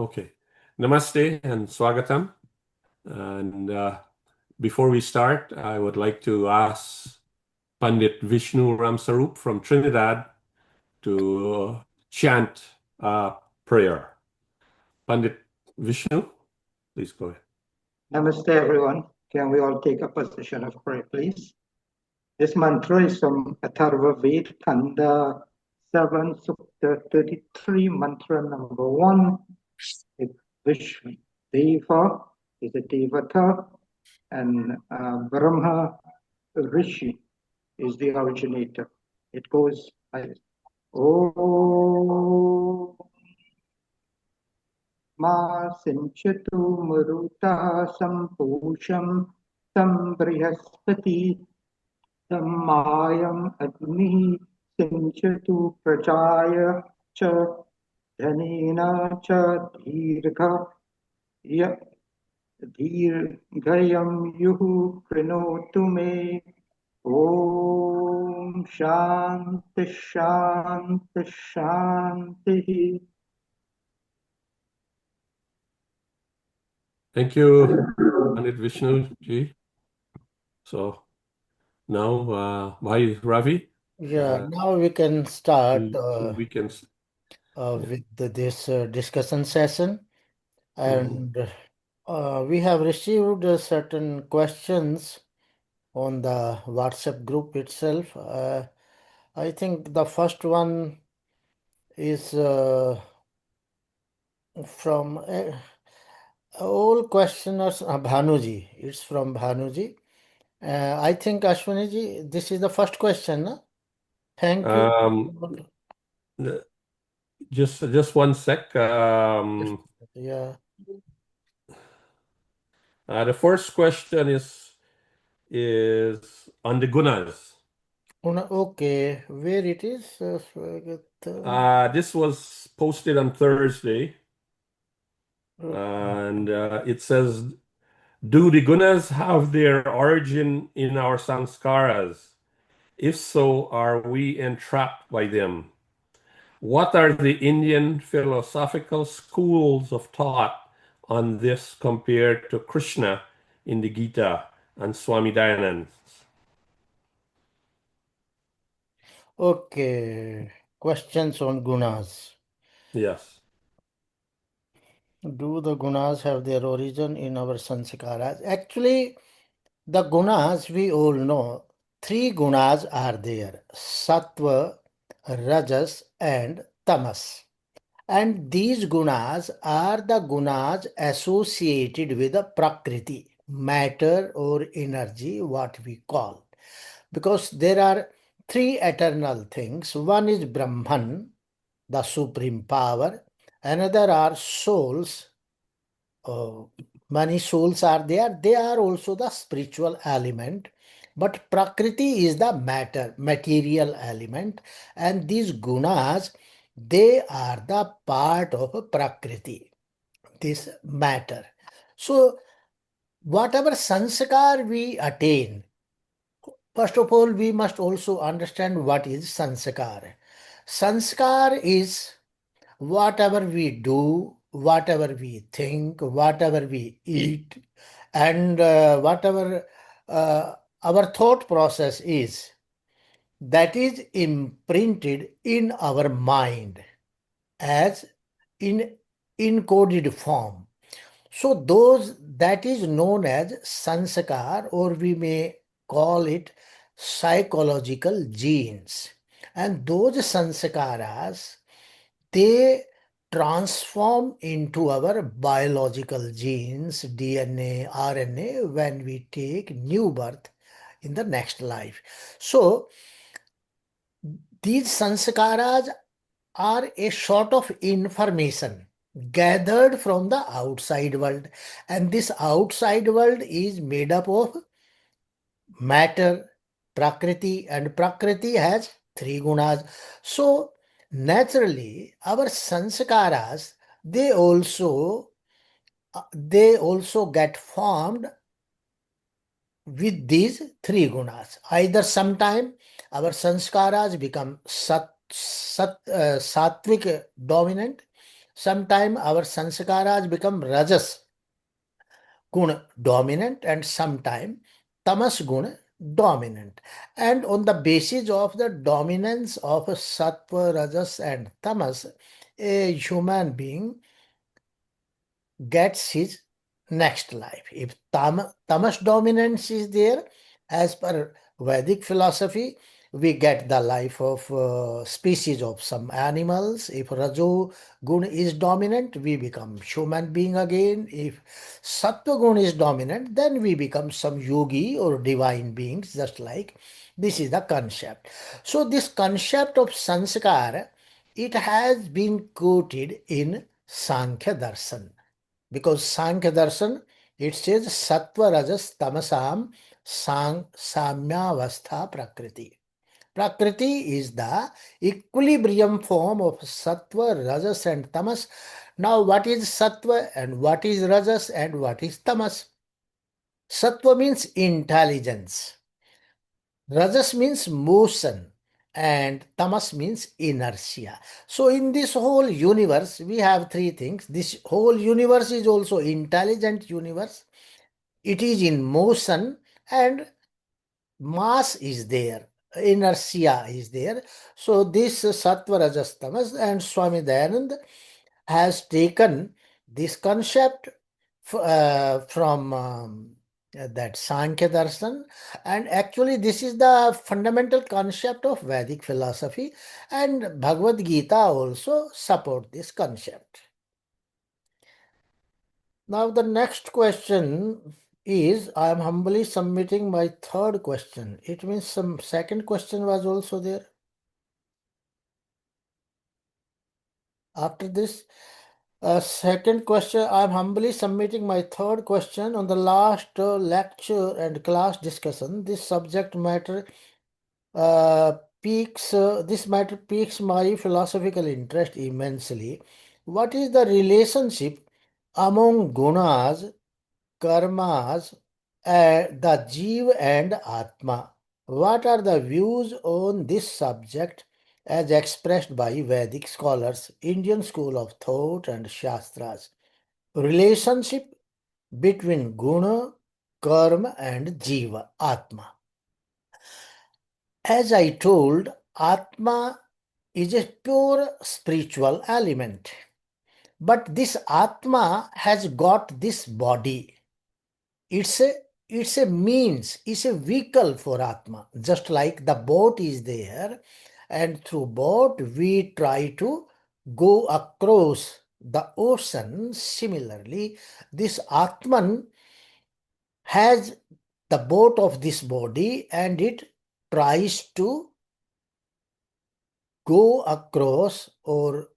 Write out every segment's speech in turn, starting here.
Okay. Namaste and Swagatam. And before we start, I would like to ask Pandit Vishnu Ramsarup from Trinidad to chant a prayer. Pandit Vishnu, please go ahead. Namaste, everyone. Can we all take a position of prayer, please? This mantra is from Atharva Ved, Kanda 7, Sukta 33, mantra number 1. It's Vishnu. Deva is a Devata, and Brahma Rishi is the originator. It goes like this. Om Ma Sinchatu Maruta Sampusham Sam Brihaspati Sammayam Agni Sinchatu Prajaya Cha Dhanena Cha Dhirghayam Yuhu Prinotu Me Om Shanti Shanti Shanti. Thank you, Pandit Vishnu ji. So now, Bhai Ravi, Now we can start we can. with this discussion session, and we have received certain questions on the WhatsApp group itself. I think the first one is from all questioners, Bhanuji. It's from Bhanuji. I think Ashwini this is the first question. No? Thank you. Just one sec. Yeah. The first question is on the gunas. Okay, where it is? This was posted on Thursday, and it says, "Do the gunas have their origin in our sanskaras? If so, are we entrapped by them? What are the Indian philosophical schools of thought on this compared to Krishna in the Gita and Swami Dayanand?" Okay, questions on gunas. Yes. Do the gunas have their origin in our sanskaras? Actually, the gunas we all know, three gunas are there: sattva, rajas, and tamas. And these gunas are the gunas associated with the prakriti, matter or energy, what we call. Because there are three eternal things. One is Brahman, the supreme power. Another are souls. Many souls are there. They are also the spiritual element. But Prakriti is the matter, material element. And these gunas, they are the part of Prakriti, this matter. So, whatever sanskar we attain, first of all, we must also understand what is sanskar. Sanskar is whatever we do, whatever we think, whatever we eat, and whatever our thought process is, that is imprinted in our mind as in encoded form. So those that is known as sanskar, or we may call it psychological genes. And those sanskaras, they transform into our biological genes, DNA, RNA, when we take new birth in the next life. So these sanskaras are a sort of information gathered from the outside world, and this outside world is made up of matter, prakriti, and prakriti has three gunas. So naturally our sanskaras, they also get formed with these three gunas. Either sometime our sanskaras become sattvic dominant, Sometime our sanskaras become rajas gun dominant and sometime tamas gun dominant. And on the basis of the dominance of sattva, rajas and tamas, a human being gets his next life. If tamas dominance is there, as per Vedic philosophy, we get the life of species of some animals. If Rajo Gun is dominant, we become human being again. If Sattva Gun is dominant, then we become some yogi or divine beings, just like this is the concept. So this concept of sanskar, it has been quoted in Sankhya Darshan, because Sankhya Darshan, it says Sattva Rajas Tamasam Samyavastha Prakriti. Prakriti is the equilibrium form of Sattva, Rajas and Tamas. Now what is Sattva and what is Rajas and what is Tamas? Sattva means intelligence. Rajas means motion and tamas means inertia. So in this whole universe, we have three things. This whole universe is also intelligent universe. It is in motion and mass is there. Inertia is there. So this Sattva Rajas Tamas, and Swami Dayanand has taken this concept from that Sankhya Darshan, and actually this is the fundamental concept of Vedic philosophy, and Bhagavad Gita also support this concept. Now the next question is, I am humbly submitting my third question. It means some second question was also there. After this, second question, I am humbly submitting my third question on the last lecture and class discussion. This subject matter this matter piques my philosophical interest immensely. What is the relationship among gunas, karmas, the Jeev and Atma? What are the views on this subject as expressed by Vedic scholars, Indian school of thought and Shastras? Relationship between guna, karma and Jiva, Atma. As I told, Atma is a pure spiritual element. But this Atma has got this body. It's a means, it's a vehicle for Atma. Just like the boat is there, and through boat we try to go across the ocean. Similarly, this Atman has the boat of this body and it tries to go across or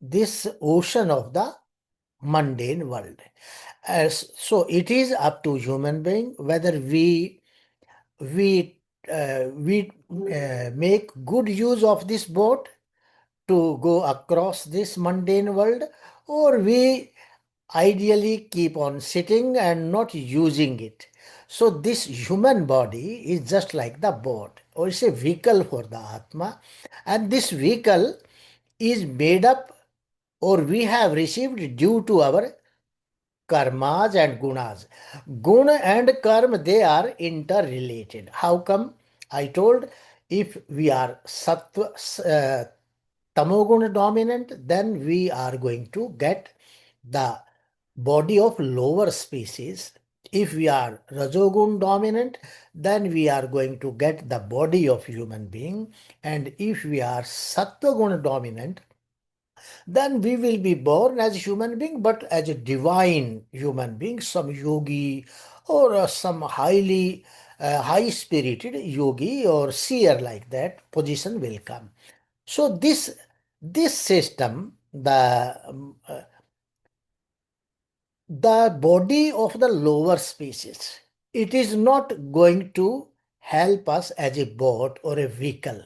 this ocean of the mundane world. So it is up to human being whether we make good use of this boat to go across this mundane world, or we ideally keep on sitting and not using it. So this human body is just like the boat, or it's a vehicle for the Atma, and this vehicle is made up or we have received due to our karmas and gunas. Guna and karma, they are interrelated. How come? I told, if we are sattva, tamoguna dominant, then we are going to get the body of lower species. If we are rajogun dominant, then we are going to get the body of human being. And if we are sattva dominant, then we will be born as a human being, but as a divine human being, some yogi or some high spirited yogi or seer, like that position will come. So this system, the body of the lower species, it is not going to help us as a boat or a vehicle.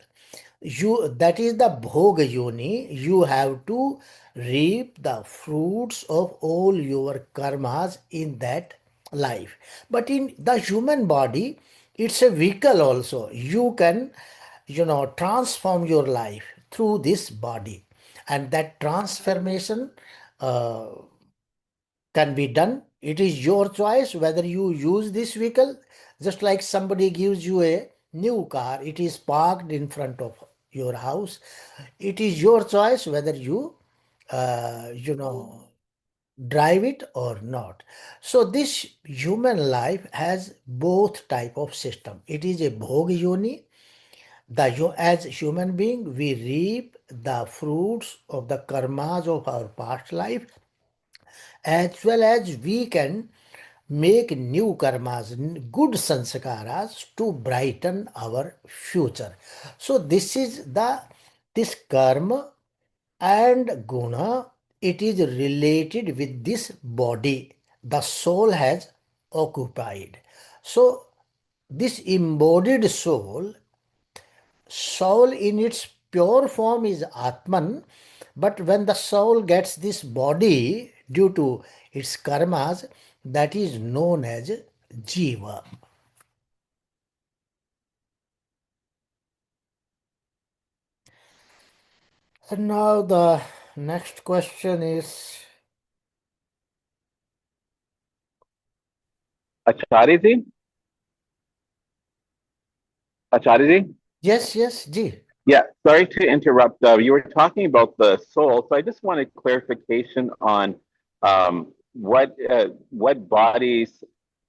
That is the bhoga yoni. You have to reap the fruits of all your karmas in that life. But in the human body, it's a vehicle also. You can transform your life through this body. And that transformation uh, can be done. It is your choice whether you use this vehicle. Just like somebody gives you a new car, it is parked in front of your house. It is your choice whether you, you know, drive it or not. So this human life has both type of system. It is a bhog yoni. As human being, we reap the fruits of the karmas of our past life, as well as we can make new karmas, good sanskaras to brighten our future. So this karma and guna, it is related with this body the soul has occupied. So this embodied soul in its pure form is Atman, but when the soul gets this body due to its karmas, that is known as Jiva. And now the next question is, Acharya ji? Acharya ji? yes, Ji. Yeah, sorry to interrupt. You were talking about the soul, so I just wanted clarification on what bodies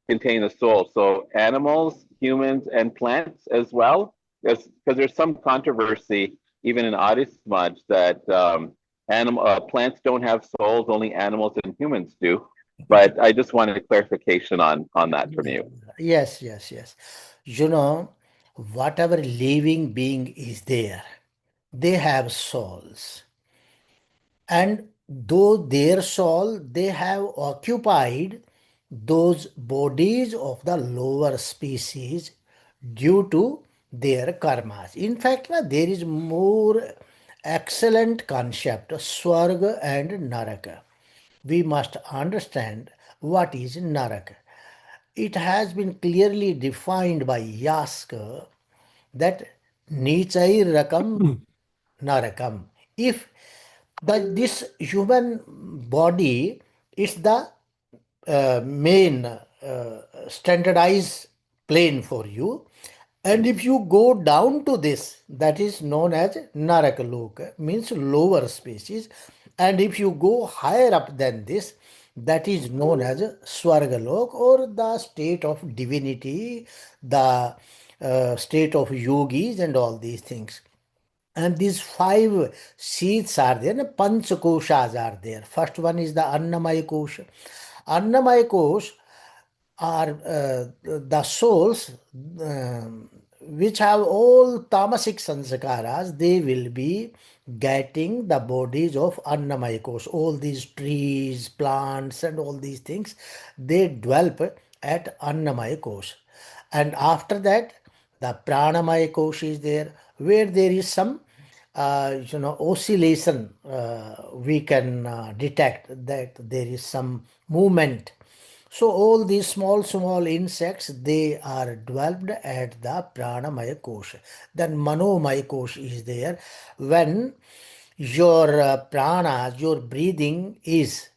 contain the soul. So animals, humans, and plants as well, because there's some controversy even in Adi Samaj that plants don't have souls, only animals and humans do. But I just wanted a clarification on that from you. Yes. You know, whatever living being is there, they have souls. And though their soul, they have occupied those bodies of the lower species due to their karmas. In fact, there is more excellent concept, Swarga and Naraka. We must understand what is Naraka. It has been clearly defined by Yaska that Nichai Rakam Narakam. If this human body is the main standardized plane for you, and if you go down to this, that is known as Narakaloka, means lower species, and if you go higher up than this, that is known as Swargalok, or the state of divinity, the state of yogis and all these things. And these five seats are there, and panchakoshas are there. First one is the Annamaya Kosha. Annamaya Kosha are the souls which have all tamasic sanskaras. They will be getting the bodies of Annamaya Kosha. All these trees, plants, and all these things, they develop at Annamaya Kosha. And after that, the Pranamaya Kosha is there, where there is some oscillation. We can detect that there is some movement. So all these small insects, they are developed at the Pranamaya Kosha. Then Manomaya Kosha is there. When your prana, your breathing is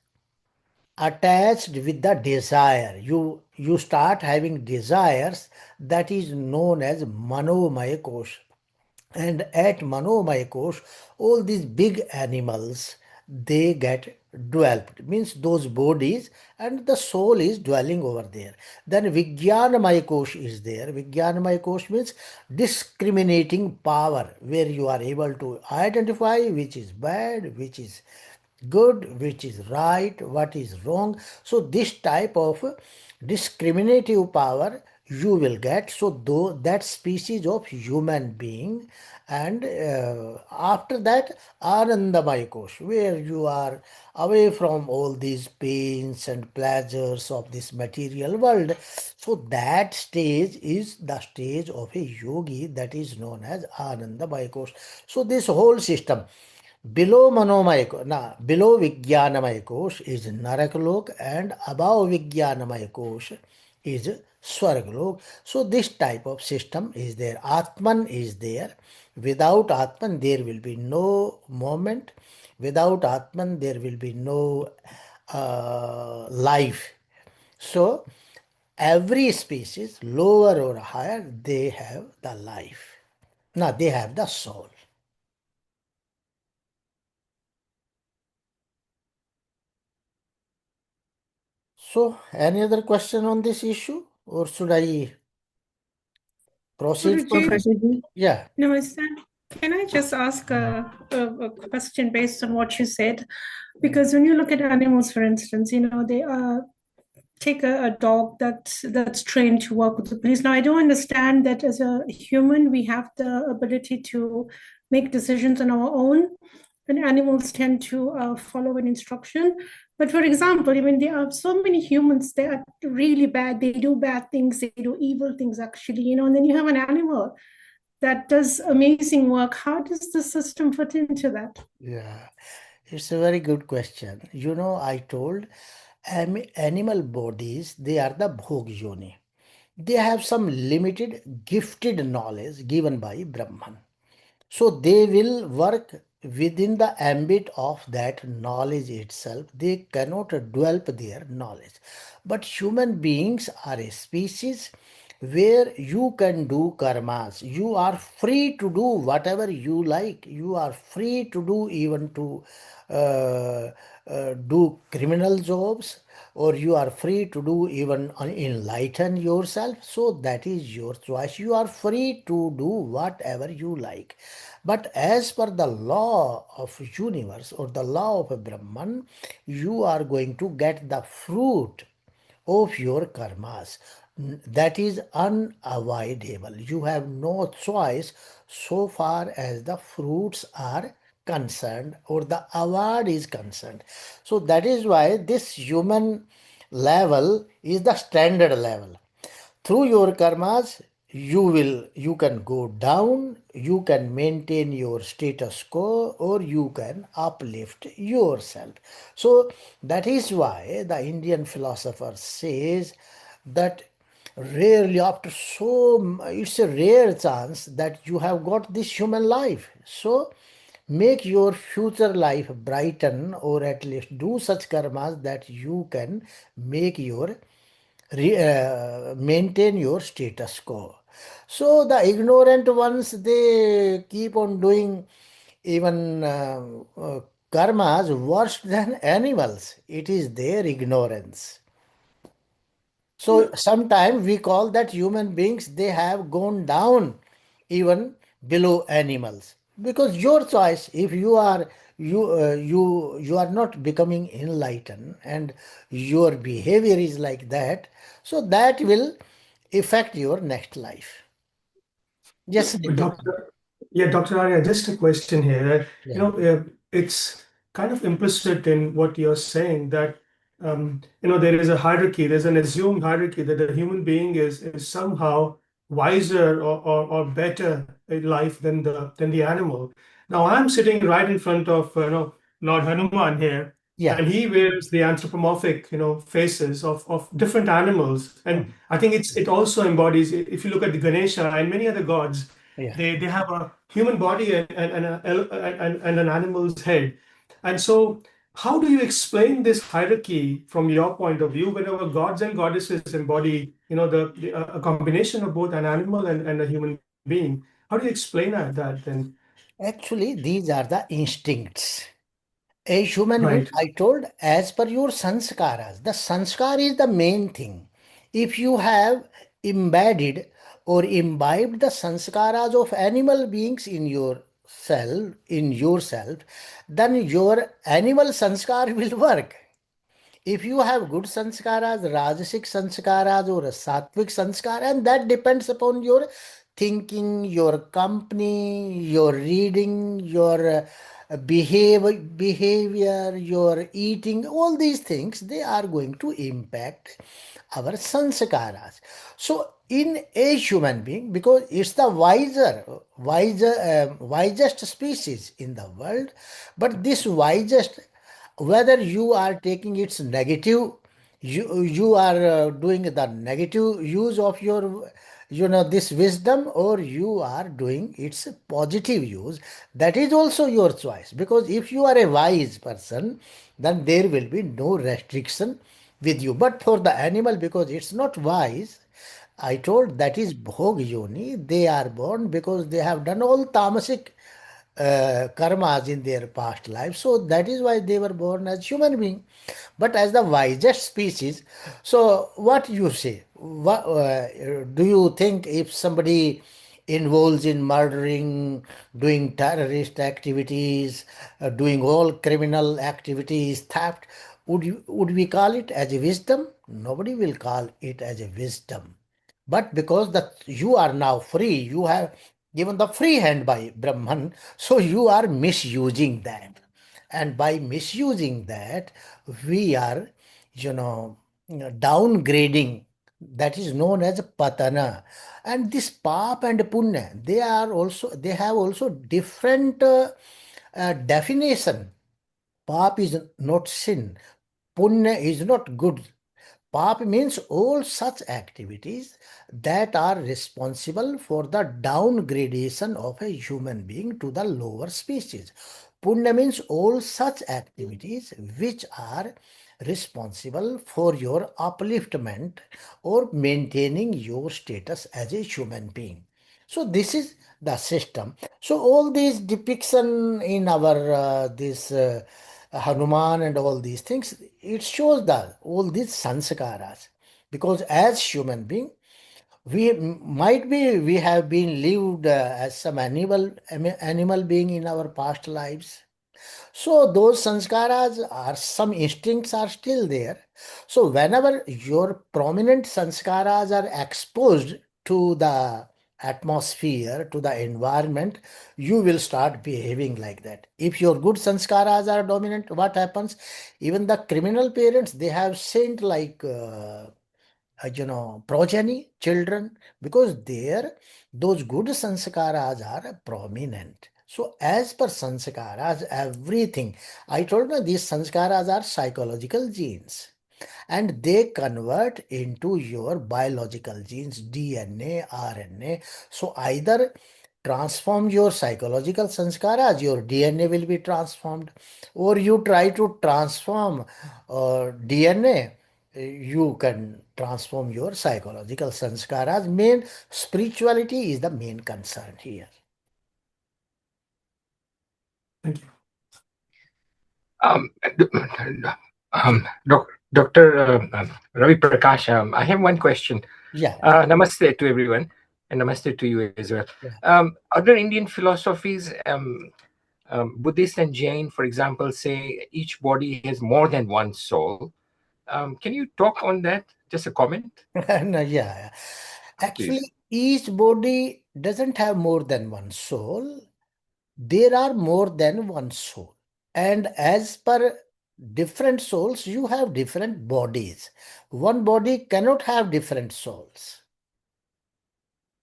attached with the desire, you start having desires, that is known as Manomaya Kosha. And at Manomaya Kosh, all these big animals, they get developed, means those bodies, and the soul is dwelling over there. Then Vijnanamaya Kosh is there. Vijnanamaya Kosh means discriminating power, where you are able to identify which is bad, which is good, which is right, what is wrong. So this type of discriminative power you will get. So though that species of human being, and after that Anandamaya Kosh, where you are away from all these pains and pleasures of this material world. So that stage is the stage of a yogi, that is known as Anandamaya Kosh. So this whole system, below Manomaya Kosh, below Vijnanamaya Kosh is Narakalok, and above Vijnanamaya Kosh is Swargalok. So this type of system is there. Atman is there. Without Atman, there will be no moment. Without Atman, there will be no life. So every species, lower or higher, they have the life. Now they have the soul. So any other question on this issue, or should I proceed further? Guruji, Yeah. can I just ask a question based on what you said? Because when you look at animals, for instance, they take a dog that's trained to work with the police. Now, I do understand that as a human, we have the ability to make decisions on our own, and animals tend to follow an instruction. But for example, there are so many humans that are really bad. They do bad things. They do evil things, actually. And then you have an animal that does amazing work. How does the system fit into that? Yeah, it's a very good question. I told animal bodies, they are the bhog yoni. They have some limited gifted knowledge given by Brahman. So they will work within the ambit of that knowledge itself. They cannot develop their knowledge. But human beings are a species where you can do karmas. You are free to do whatever you like. You are free to do even to uh, do criminal jobs, or you are free to do even enlighten yourself. So that is your choice. You are free to do whatever you like. But as per the law of universe or the law of Brahman, you are going to get the fruit of your karmas. That is unavoidable. You have no choice so far as the fruits are concerned or the award is concerned. So that is why this human level is the standard level. Through your karmas, you can go down, you can maintain your status quo, or you can uplift yourself. So that is why the Indian philosopher says that rarely, after it's a rare chance that you have got this human life. So make your future life brighten, or at least do such karmas that you can make your maintain your status quo. So the ignorant ones, they keep on doing even karmas worse than animals. It is their ignorance. So sometimes we call that human beings, they have gone down even below animals, because your choice. If you are not becoming enlightened and your behavior is like that, so that will affect your next life. Yes, But Nitin. Dr. Arya, just a question here. Yeah. It's kind of implicit in what you're saying that there is a hierarchy. There's an assumed hierarchy that the human being is somehow wiser or better in life than the animal. Now I'm sitting right in front of Lord Hanuman here, Yeah. and he wears the anthropomorphic faces of different animals, and Mm. I think it also embodies. If you look at the Ganesha and many other gods, Yeah. they have a human body and an animal's head. And so, how do you explain this hierarchy from your point of view, whenever gods and goddesses embody, a combination of both an animal and a human being? How do you explain that then? Actually, these are the instincts. A human being, Right. I told, as per your sanskaras, the sanskar is the main thing. If you have embedded or imbibed the sanskaras of animal beings in yourself, then your animal sanskar will work. If you have good sanskaras, rajasic sanskaras, or a sattvic sanskar, and that depends upon your thinking, your company, your reading, your behavior, your eating, all these things, they are going to impact our sanskaras. So in a human being, because it's the wisest species in the world, but this wisest, whether you are taking its negative, You are doing the negative use of your this wisdom, or you are doing its positive use. That is also your choice, because if you are a wise person, then there will be no restriction with you. But for the animal, because it's not wise, I told that is bhog yoni. They are born because they have done all tamasic karmas in their past life. So that is why they were born as human being. But as the wisest species, so what you say? What do you think if somebody involves in murdering, doing terrorist activities, doing all criminal activities, theft, would we call it as a wisdom? Nobody will call it as a wisdom. But because that you are now free, you have given the free hand by Brahman, so you are misusing that. And by misusing that, we are, you know, downgrading. That is known as patana. And this pap and punya, they have also different definition. Pap is not sin. Punya is not good. Pap means all such activities that are responsible for the downgradation of a human being to the lower species. Punya means all such activities which are responsible for your upliftment or maintaining your status as a human being. So this is the system. So all these depiction in our this Hanuman and all these things, it shows that all these sanskaras. Because as human being, we have been lived as some animal being in our past lives. So those sanskaras are, some instincts are still there. So whenever your prominent sanskaras are exposed to the atmosphere, to the environment, you will start behaving like that. If your good sanskaras are dominant, what happens? Even the criminal parents, they have saint like progeny, children, because there those good sanskaras are prominent. So as per sanskaras, everything, I told you these sanskaras are psychological genes, and they convert into your biological genes, DNA, RNA. So either transform your psychological sanskaras, your DNA will be transformed, or you try to transform DNA, you can transform your psychological sanskaras. Main spirituality is the main concern here. Thank you. D- Dr. Ravi Prakash, I have one question. Yeah, Namaste to everyone, and namaste to you as well. yeah. Other Indian philosophies, Buddhist and Jain, for example, say each body has more than one soul. Can you talk on that? Just a comment, No, yeah. please. Actually, each body doesn't have more than one soul. There are more than one soul. And as per different souls, you have different bodies. One body cannot have different souls.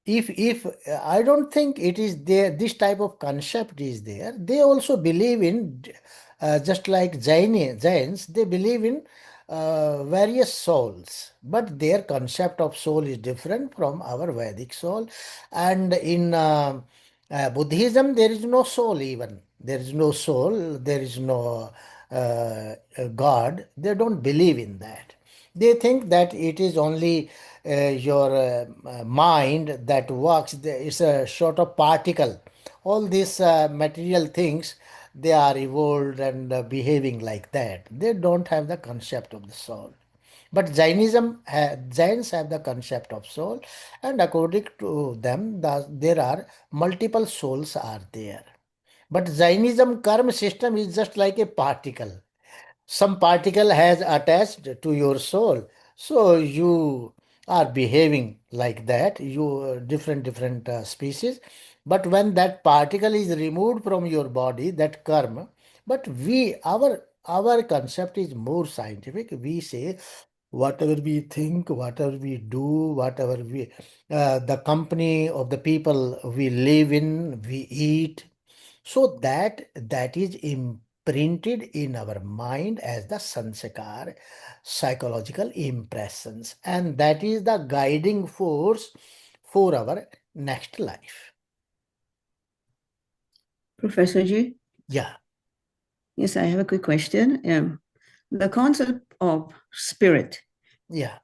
If I don't think it is there, this type of concept is there. They also believe in just like Jains, they believe in various souls, but their concept of soul is different from our Vedic soul. And in Buddhism, there is no soul. Even there is no soul, there is no God. They don't believe in that. They think that it is only your mind that works. It's a sort of particle. All these material things, they are evolved and behaving like that. They don't have the concept of the soul. But Jains have the concept of soul, and according to them, there are multiple souls are there. But Jainism karma system is just like a particle. Some particle has attached to your soul, so you are behaving like that. You different species, but when that particle is removed from your body, that karma. But our concept is more scientific. We say whatever we think, whatever we do, whatever we the company of the people we live in, we eat, so that is printed in our mind as the sanskar, psychological impressions, and that is the guiding force for our next life. Professor Ji? Yeah. Yes, I have a quick question. The concept of spirit, Yeah.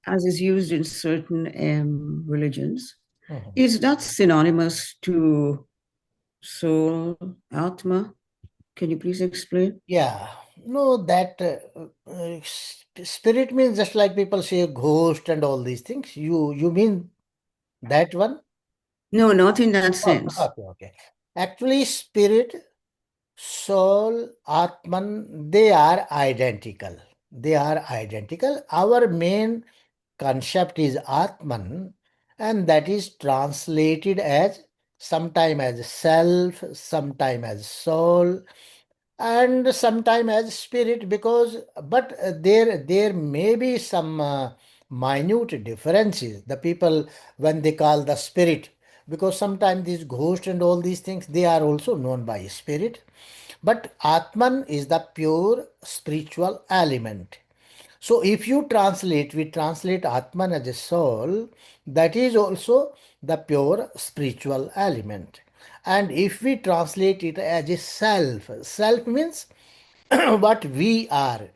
as is used in certain religions, Mhm. is that synonymous to soul, atma? Can you please explain? Yeah. No, that spirit means just like people say ghost and all these things. You mean that one? No, not in that sense. Okay. Actually, spirit, soul, Atman, they are identical. They are identical. Our main concept is Atman, and that is translated as sometime as self, sometime as soul, and sometime as spirit, because but there may be some minute differences. The people, when they call the spirit, because sometimes these ghosts and all these things, they are also known by spirit, but Atman is the pure spiritual element. So if you translate, we translate Atman as a soul, that is also the pure spiritual element. And if we translate it as a self, self means what we are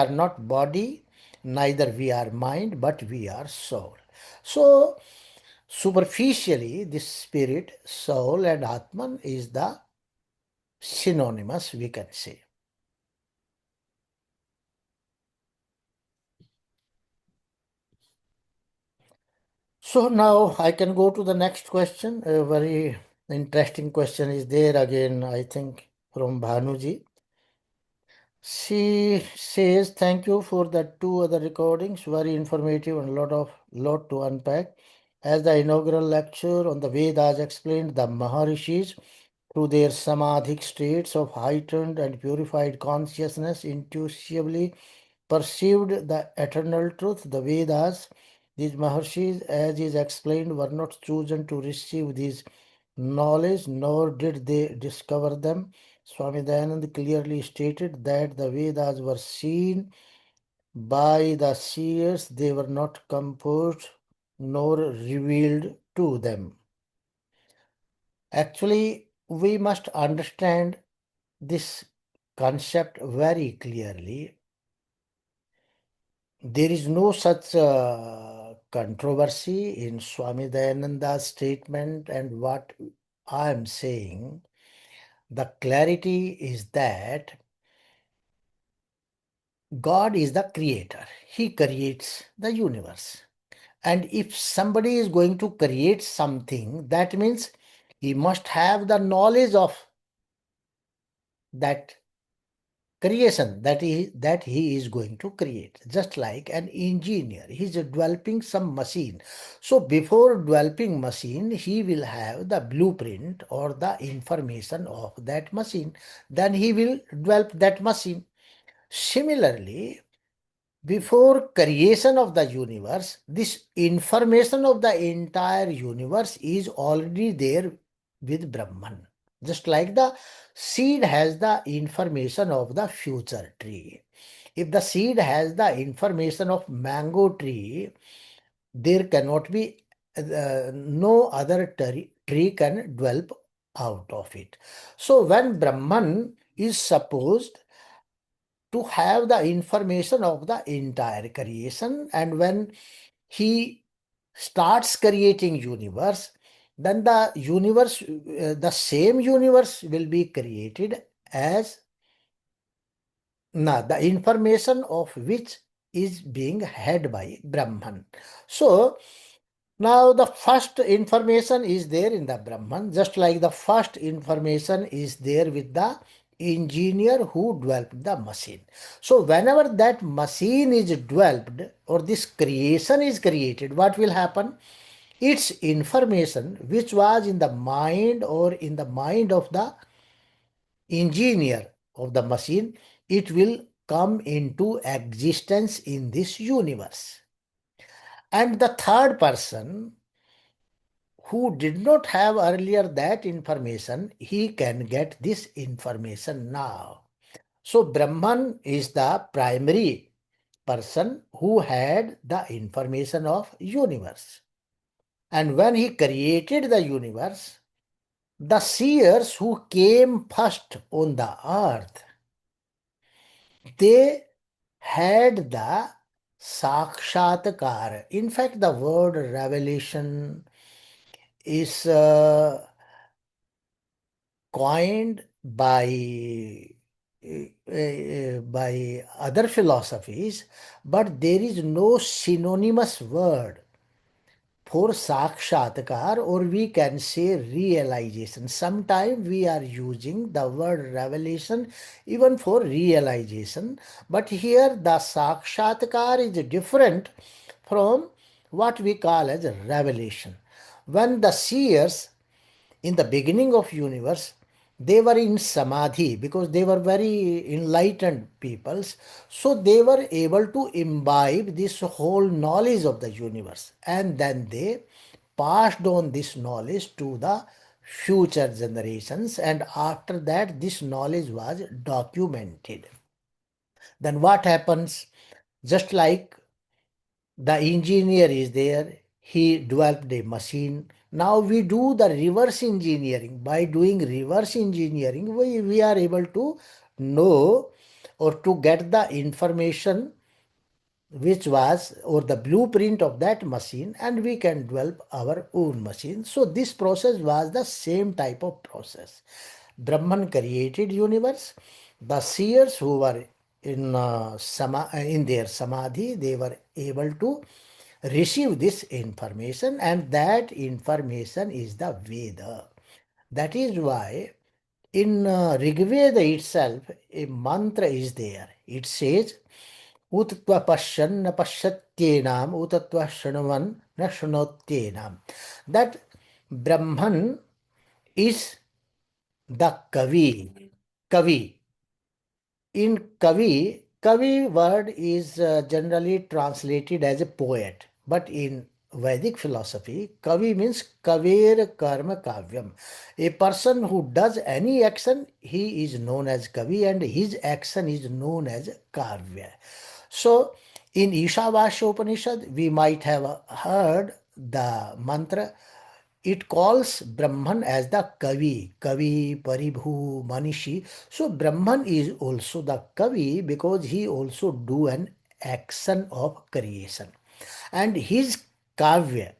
not body, neither we are mind, but we are soul. So superficially, this spirit, soul, and Atman is the synonymous, we can say. So now I can go to the next question. A very interesting question is there again, I think, from Bhanuji. She says, thank you for the two other recordings, very informative and lot to unpack. As the inaugural lecture on the Vedas explained, the Maharishis, through their samadhic states of heightened and purified consciousness, intuitively perceived the eternal truth. The Vedas, these Maharshis, as is explained, were not chosen to receive these knowledge, nor did they discover them. Swami Dayanand clearly stated that the Vedas were seen by the seers, they were not composed nor revealed to them. Actually, we must understand this concept very clearly. There is no such controversy in Swami Dayananda's statement and what I am saying. The clarity is that God is the creator. He creates the universe. And if somebody is going to create something, that means he must have the knowledge of that creation that he is going to create. Just like an engineer, he is developing some machine. So before developing machine, he will have the blueprint or the information of that machine. Then he will develop that machine. Similarly, before creation of the universe, this information of the entire universe is already there with Brahman. Just like the seed has the information of the future tree. If the seed has the information of mango tree, there cannot be no other tree can develop out of it. So when Brahman is supposed to have the information of the entire creation, and when he starts creating universe, then the same universe will be created as the information of which is being had by Brahman. So now the first information is there in the Brahman, just like the first information is there with the engineer who developed the machine. So whenever that machine is developed or this creation is created, what will happen? Its information which was in the mind or in the mind of the engineer of the machine, it will come into existence in this universe. And the third person who did not have earlier that information, he can get this information now. So Brahman is the primary person who had the information of universe. And when he created the universe, the seers who came first on the earth, they had the sakshatkar. In fact, the word revelation is coined by other philosophies, but there is no synonymous word for sakshatkar, or we can say realization. Sometimes we are using the word revelation even for realization, but here the sakshatkar is different from what we call as revelation. When the seers in the beginning of universe, they were in samadhi because they were very enlightened peoples, so they were able to imbibe this whole knowledge of the universe, and then they passed on this knowledge to the future generations, and after that this knowledge was documented. Then what happens? Just like the engineer is there, he developed a machine. Now we do the reverse engineering. By doing reverse engineering, we are able to know or to get the information which was or the blueprint of that machine, and we can develop our own machine. So this process was the same type of process. Brahman created universe. The seers who were in their samadhi, they were able to receive this information, and that information is the Veda. That is why in Rigveda itself, a mantra is there. It says, Utatva pashyan na pashyatyenam, utatva shrunavan na shrunotyenam. That Brahman is the Kavi. Kavi. In Kavi word is generally translated as a poet, but in Vedic philosophy, Kavi means Kaver Karma Kavyam. A person who does any action, he is known as Kavi, and his action is known as Kavya. So, in Ishavasya Upanishad, we might have heard the mantra. It calls Brahman as the Kavi, Paribhu, Manishi. So Brahman is also the Kavi because he also do an action of creation. And his Kavya,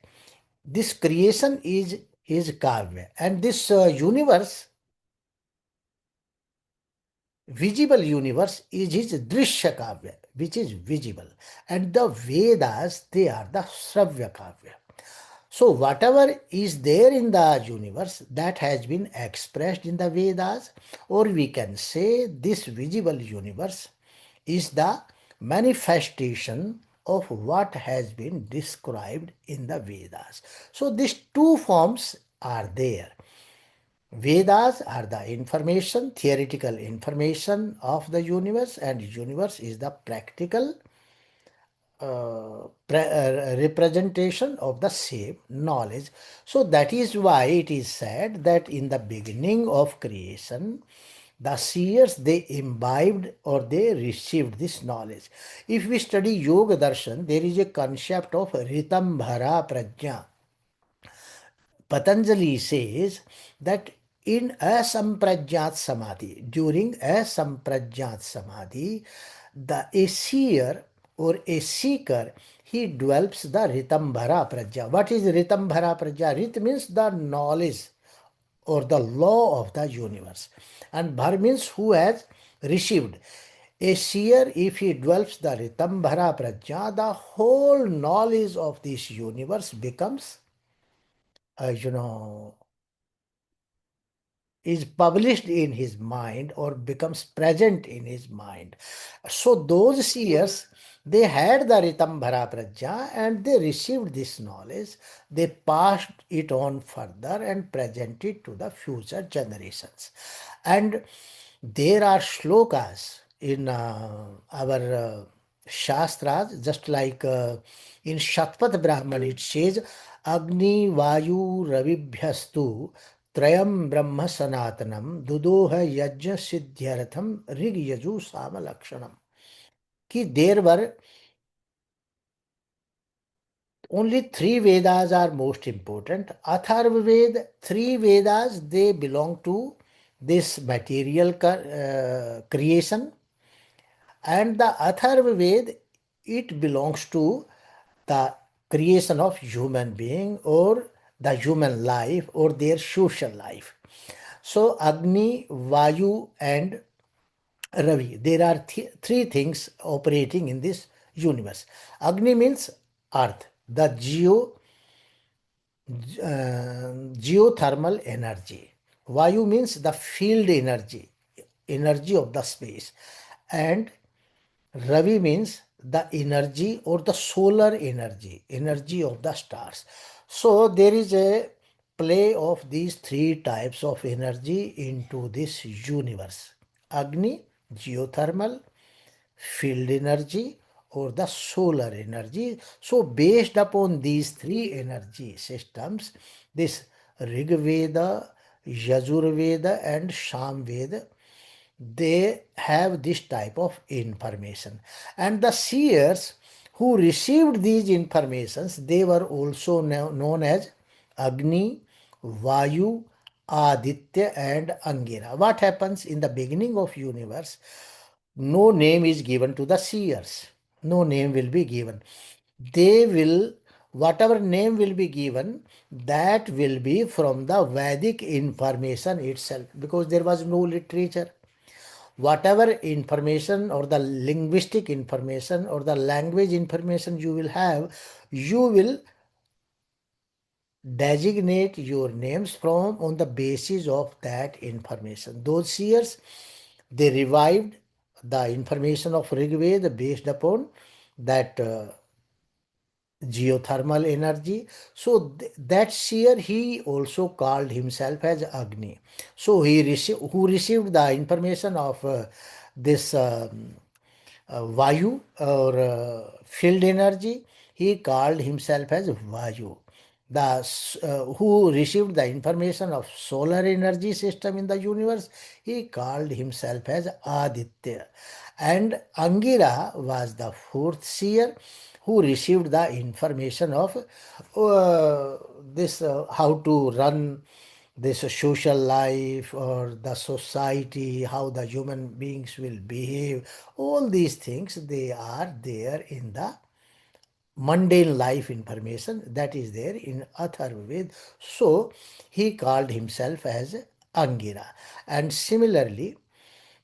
this creation is his Kavya. And this universe, visible universe, is his Drishya Kavya, which is visible. And the Vedas, they are the Shravya Kavya. So whatever is there in the universe, that has been expressed in the Vedas, or we can say this visible universe is the manifestation of what has been described in the Vedas. So these two forms are there. Vedas are the information, theoretical information of the universe, and universe is the practical representation of the same knowledge. So that is why it is said that in the beginning of creation, the seers, they imbibed or they received this knowledge. If we study Yoga Darshan, there is a concept of Ritambhara Prajna. Patanjali says that in asamprajnat samadhi, during asamprajnat samadhi, a seer or a seeker, he develops the Ritambhara Prajna. What is Ritambhara Prajna? Rit means the knowledge or the law of the universe. And Bhar means who has received. A seer, if he develops the Ritambhara Prajna, the whole knowledge of this universe becomes, you know, is published in his mind or becomes present in his mind. So those seers, they had the Ritambhara Prajna and they received this knowledge. They passed it on further and presented to the future generations. And there are shlokas in our Shastras, just like in Shatpat Brahman, it says, Agni Vayu Ravibhyastu Trayam Brahma Sanatanam Dudoha Yajna Siddhyartham Rig Yaju Sama Lakshanam. Ki there were only three Vedas are most important. Atharva Ved, three Vedas, they belong to this material creation, and the Atharva Ved, it belongs to the creation of human being or the human life or their social life. So Agni, Vayu and Ravi, there are three things operating in this universe. Agni means earth, the geothermal energy. Vayu means the field energy, energy of the space. And Ravi means the energy or the solar energy, energy of the stars. So there is a play of these three types of energy into this universe. Agni, geothermal, field energy or the solar energy. So based upon these three energy systems, this Rig Veda, Yajur Veda and Sham Veda, they have this type of information. And the seers who received these informations, they were also known as Agni, Vayu, Aditya and Angira. What happens in the beginning of universe? No name is given to the seers. No name will be given. They will, whatever name will be given, that will be from the Vedic information itself, because there was no literature. Whatever information or the linguistic information or the language information you will have, you will designate your names from on the basis of that information. Those seers, they revived the information of Rig Veda based upon that geothermal energy. So that seer, he also called himself as Agni. So he who received the information of this Vayu or field energy, he called himself as Vayu. The who received the information of solar energy system in the universe, he called himself as Aditya. And Angira was the fourth seer who received the information of this how to run this social life or the society, how the human beings will behave. All these things, they are there in the mundane life information that is there in Atharvaved. So he called himself as Angira. And similarly,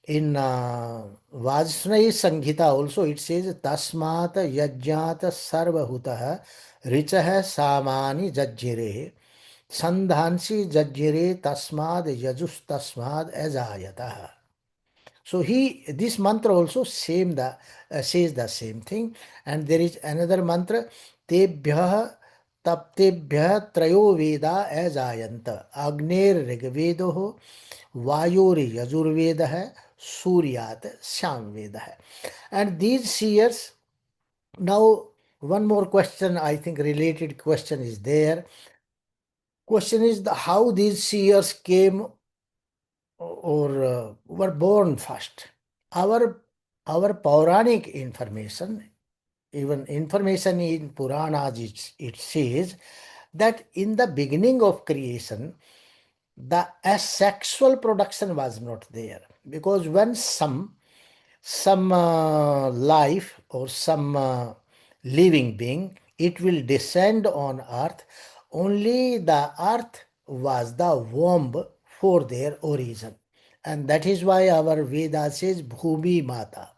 in Vajsnayi Sanghita also it says Tasmat Yajnat Sarvahutah Richah Samani Jajjire Sandhansi Jajjire Tasmad Yajus Tasmad Ajayatah. So this mantra also says the same thing. And there is another mantra, Tebhyah Taptebhyah Trayo Veda Ajayanta Agner Rigvedoho Vayuri Yajurveda hai, Suryat Shamveda hai. And these seers, now one more question, I think related question is there. Question is how these seers came or were born first. Our Puranic information, even information in Puranas, it says that in the beginning of creation, the asexual production was not there, because when some life or some living being, it will descend on earth, only the earth was the womb for their origin. And that is why our Veda says Bhumi Mata.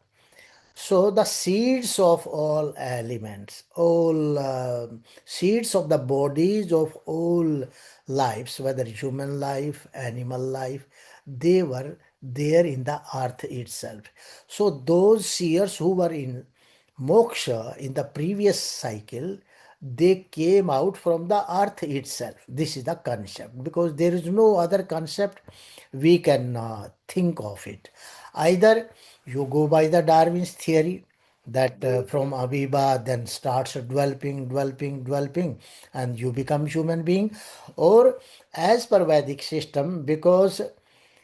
So the seeds of all elements, all seeds of the bodies of all lives, whether human life, animal life, they were there in the earth itself. So those seers who were in moksha in the previous cycle, they came out from the earth itself. This is the concept, because there is no other concept we can think of it. Either you go by the Darwin's theory, that from amoeba then starts developing, and you become human being. Or as per Vedic system, because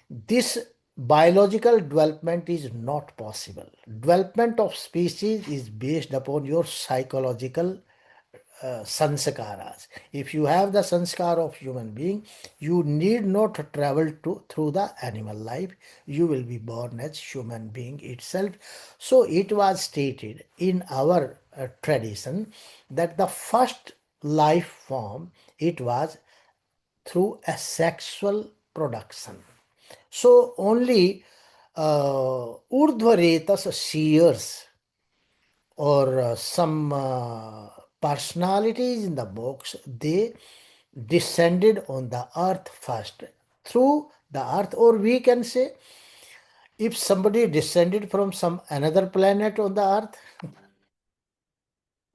this biological development is not possible. Development of species is based upon your psychological sanskaras. If you have the sanskar of human being, you need not travel through the animal life. You will be born as human being itself. So it was stated in our tradition that the first life form, it was through a sexual production. So only Urdhvaretas seers or some personalities in the books, they descended on the earth first through the earth. Or we can say, if somebody descended from some another planet on the earth,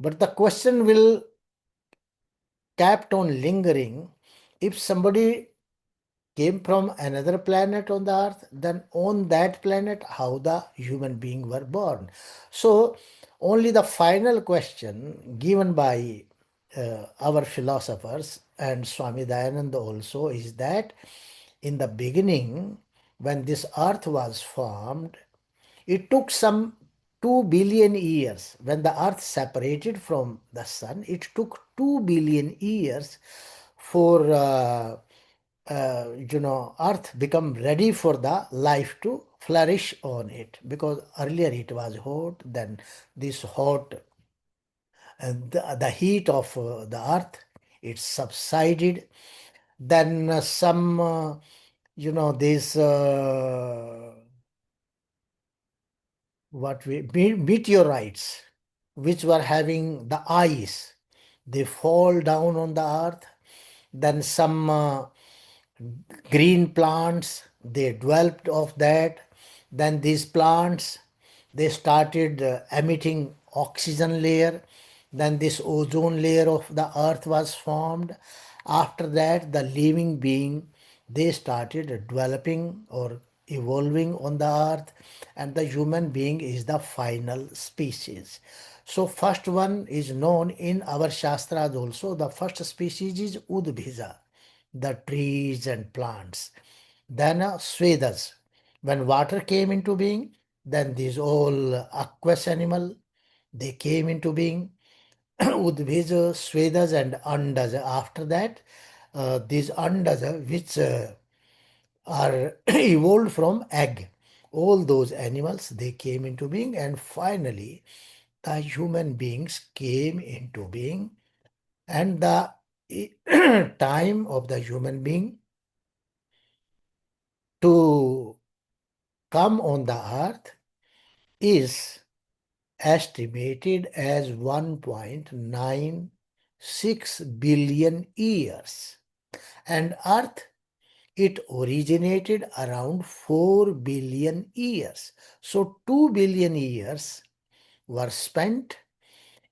but the question will kept on lingering, if somebody came from another planet on the earth, then on that planet how the human being were born. So only the final question given by our philosophers and Swami Dayananda also is that in the beginning, when this earth was formed, it took some 2 billion years. When the earth separated from the sun, it took 2 billion years for earth become ready for the life to flourish on it, because earlier it was hot, then this hot and the heat of the earth, it subsided, then some these meteorites which were having the ice, they fall down on the earth, then some green plants, they developed of that, then these plants, they started emitting oxygen layer, then this ozone layer of the earth was formed. After that, the living being, they started developing or evolving on the earth, and the human being is the final species. So first one is known in our shastras also. The first species is Udbhija, the trees and plants. Then Swedas, when water came into being, then these all aqueous animal, they came into being. Udbhija, Swedas and Andas. After that, these Andas, which are evolved from egg. All those animals, they came into being, and finally the human beings came into being. And the time of the human being to come on the earth is estimated as 1.96 billion years. And earth, it originated around 4 billion years. So 2 billion years were spent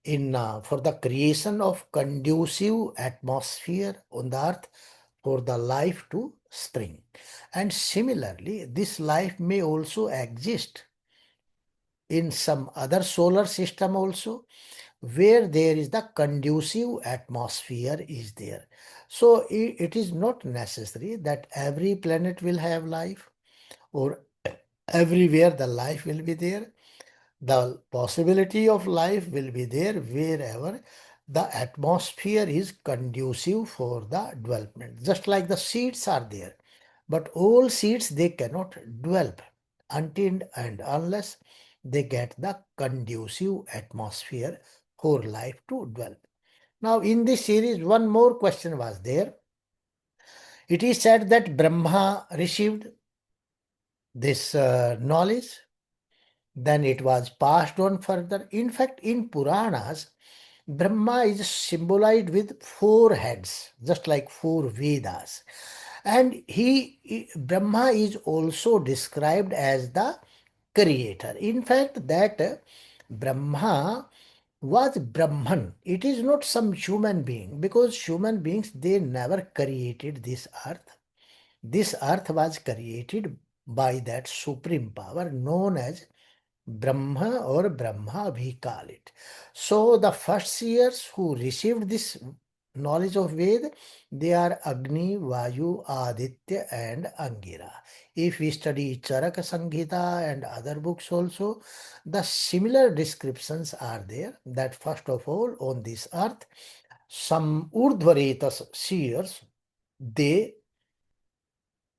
in for the creation of conducive atmosphere on the earth for the life to spring. And similarly, this life may also exist in some other solar system also, where there is the conducive atmosphere is there. So it is not necessary that every planet will have life, or everywhere the life will be there. The possibility of life will be there wherever the atmosphere is conducive for the development. Just like the seeds are there. But all seeds, they cannot develop until and unless they get the conducive atmosphere for life to develop. Now in this series, one more question was there. It is said that Brahma received this knowledge, then it was passed on further. In fact, in Puranas, Brahma is symbolized with 4 heads, just like 4 Vedas. And Brahma is also described as the creator. In fact, that Brahma was Brahman. It is not some human being, because human beings, they never created this earth. This earth was created by that supreme power known as Brahma or Brahma we call it. So the first seers who received this knowledge of Ved, they are Agni, Vayu, Aditya and Angira. If we study Charaka Samhita and other books also, the similar descriptions are there that first of all on this earth, some Urdhvaretas seers, they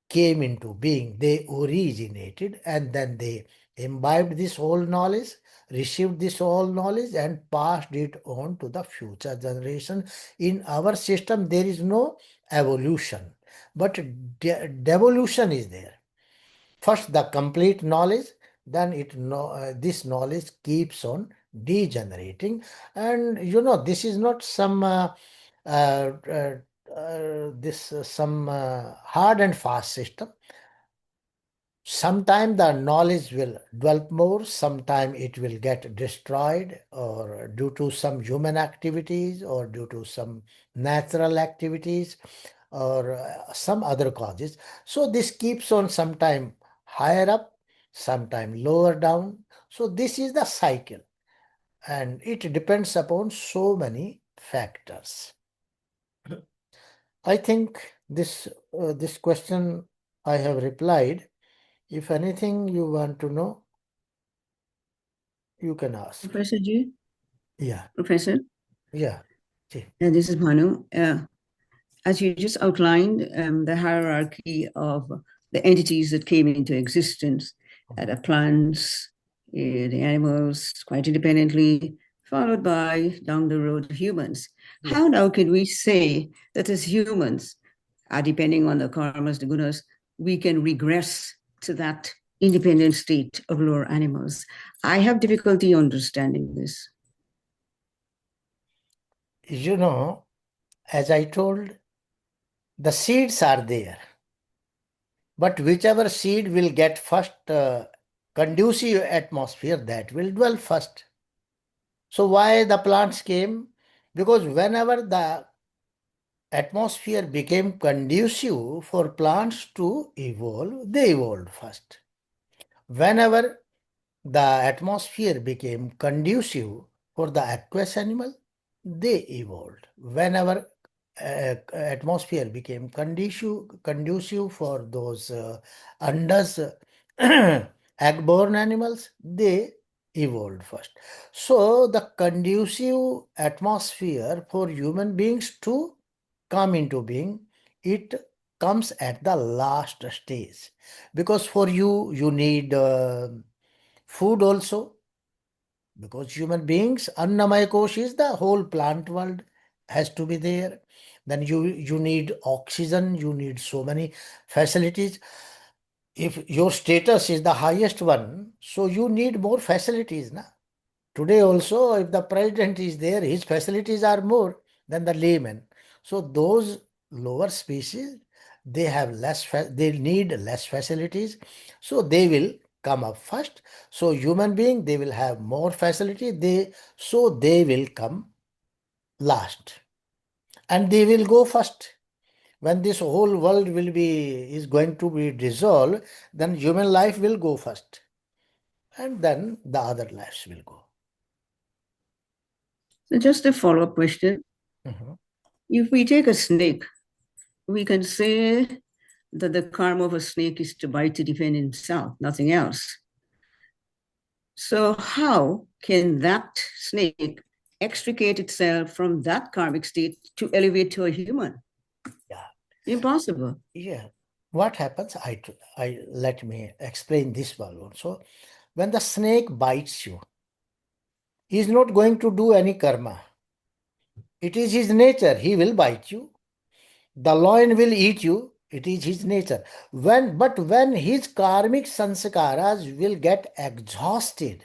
came into being, they originated, and then they imbibed this whole knowledge, received this whole knowledge, and passed it on to the future generation. In our system, there is no evolution, but devolution is there. First, the complete knowledge, then this knowledge keeps on degenerating, and this is not some uh, uh, some hard and fast system. Sometime the knowledge will develop more, sometime it will get destroyed, or due to some human activities, or due to some natural activities, or some other causes. So this keeps on sometime higher up, sometime lower down. So this is the cycle, and it depends upon so many factors. I think this question I have replied. If anything you want to know, you can ask. Professor G? Yeah, Professor? yeah. See. This is Bhanu. As you just outlined, the hierarchy of the entities that came into existence, the plants, the animals, quite independently, followed by, down the road, humans. Yeah. How now can we say that as humans, depending on the karmas, the gunas, we can regress to that independent state of lower animals? I have difficulty understanding this. As I told, the seeds are there, but whichever seed will get first conducive atmosphere, that will dwell first. So why the plants came? Because whenever the atmosphere became conducive for plants to evolve, they evolved first. Whenever the atmosphere became conducive for the aqueous animal, they evolved. Whenever atmosphere became conducive for those andas, egg-born animals, they evolved first. So the conducive atmosphere for human beings to come into being, it comes at the last stage, because for you need food also, because human beings, annamaya kosh is the whole plant world, has to be there. Then you need oxygen, you need so many facilities. If your status is the highest one, so you need more facilities na. Today also, if the president is there, his facilities are more than the layman. So those lower species, they have they need less facilities, so they will come up first. So human being, they will have more facility, so they will come last, and they will go first. When this whole world is going to be dissolved, then human life will go first, and then the other lives will go. So just a follow-up question. Mhm. If we take a snake, we can say that the karma of a snake is to bite to defend himself, nothing else. So how can that snake extricate itself from that karmic state to elevate to a human? Yeah. Impossible. Yeah. What happens? Let me explain this one also. When the snake bites you, he is not going to do any karma. It is his nature. He will bite you. The lion will eat you. It is his nature. But when his karmic sanskaras will get exhausted,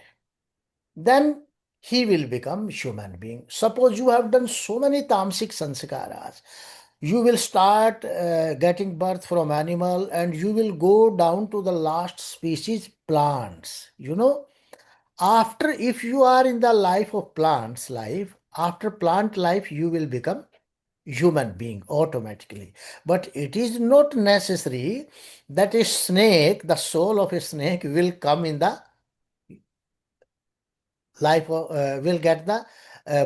then he will become human being. Suppose you have done so many tamasic sanskaras, you will start getting birth from animal, and you will go down to the last species, plants. After, if you are in the life of plants life, after plant life, you will become human being automatically. But it is not necessary that a snake, the soul of a snake, will come in the will get the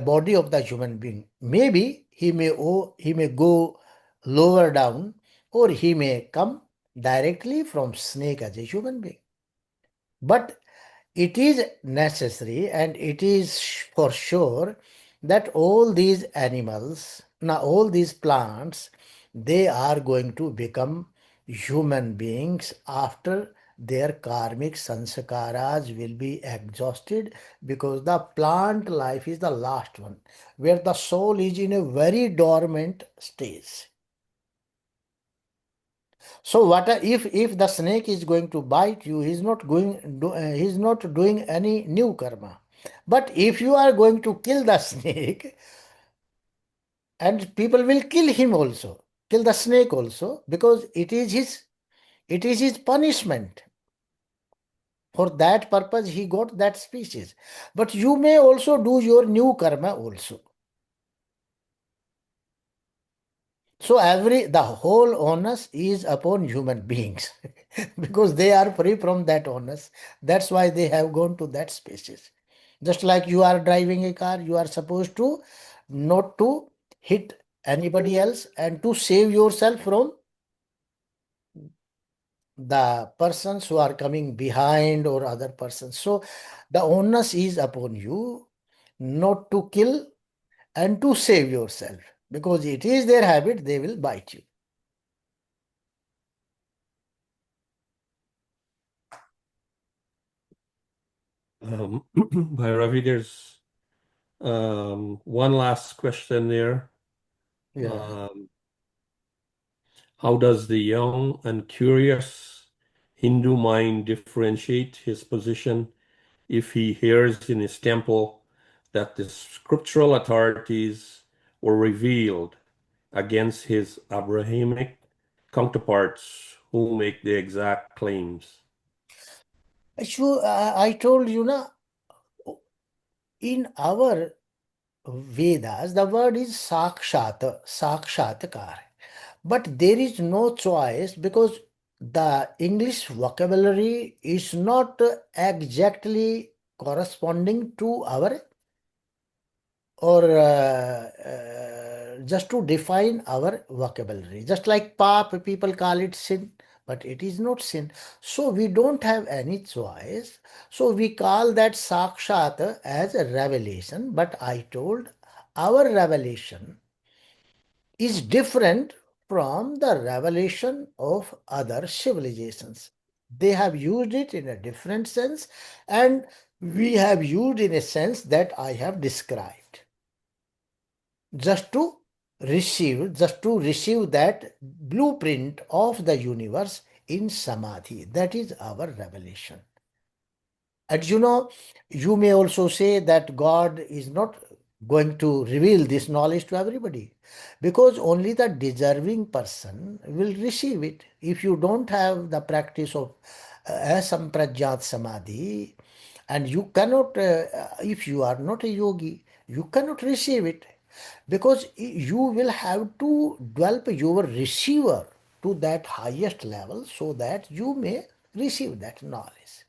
body of the human being. Maybe he may go lower down, or he may come directly from snake as a human being. But it is necessary, and it is for sure, that all these animals, now all these plants, they are going to become human beings after their karmic sanskaras will be exhausted, because the plant life is the last one, where the soul is in a very dormant stage. So what if the snake is going to bite you, he's not doing any new karma. But if you are going to kill the snake, and people will kill him also, kill the snake also, because it is his punishment. For that purpose he got that species. But you may also do your new karma also. So the whole onus is upon human beings because they are free from that onus. That's why they have gone to that species. Just like you are driving a car, you are supposed to not to hit anybody else and to save yourself from the persons who are coming behind or other persons. So the onus is upon you not to kill and to save yourself, because it is their habit, they will bite you. By Ravi, there's one last question there. Yeah. How does the young and curious Hindu mind differentiate his position if he hears in his temple that the scriptural authorities were revealed against his Abrahamic counterparts who make the exact claims? I told you now, in our Vedas, the word is sakshatkar. But there is no choice, because the English vocabulary is not exactly corresponding to our, or just to define our vocabulary. Just like pap, people call it sin, but it is not sin. So we don't have any choice. So we call that sakshat as a revelation. But I told, our revelation is different from the revelation of other civilizations. They have used it in a different sense, and we have used in a sense that I have described. Just to receive that blueprint of the universe in samadhi. That is our revelation. And you may also say that God is not going to reveal this knowledge to everybody, because only the deserving person will receive it. If you don't have the practice of asamprajat samadhi, and you cannot, if you are not a yogi, you cannot receive it, because you will have to develop your receiver to that highest level so that you may receive that knowledge.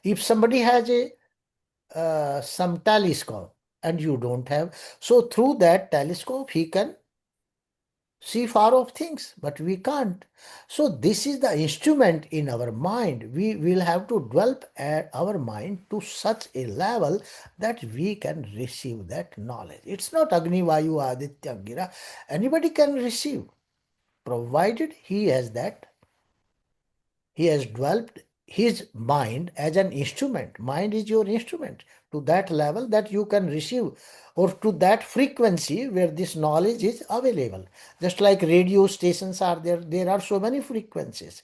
If somebody has a some telescope and you don't have, so through that telescope he can see far off things, but we can't. So this is the instrument in our mind. We will have to develop our mind to such a level that we can receive that knowledge. It's not Agni, Vayu, Aditya, Gira. Anybody can receive, provided he has developed his mind as an instrument. Mind is your instrument to that level that you can receive, or to that frequency where this knowledge is available. Just like radio stations are there, there are so many frequencies.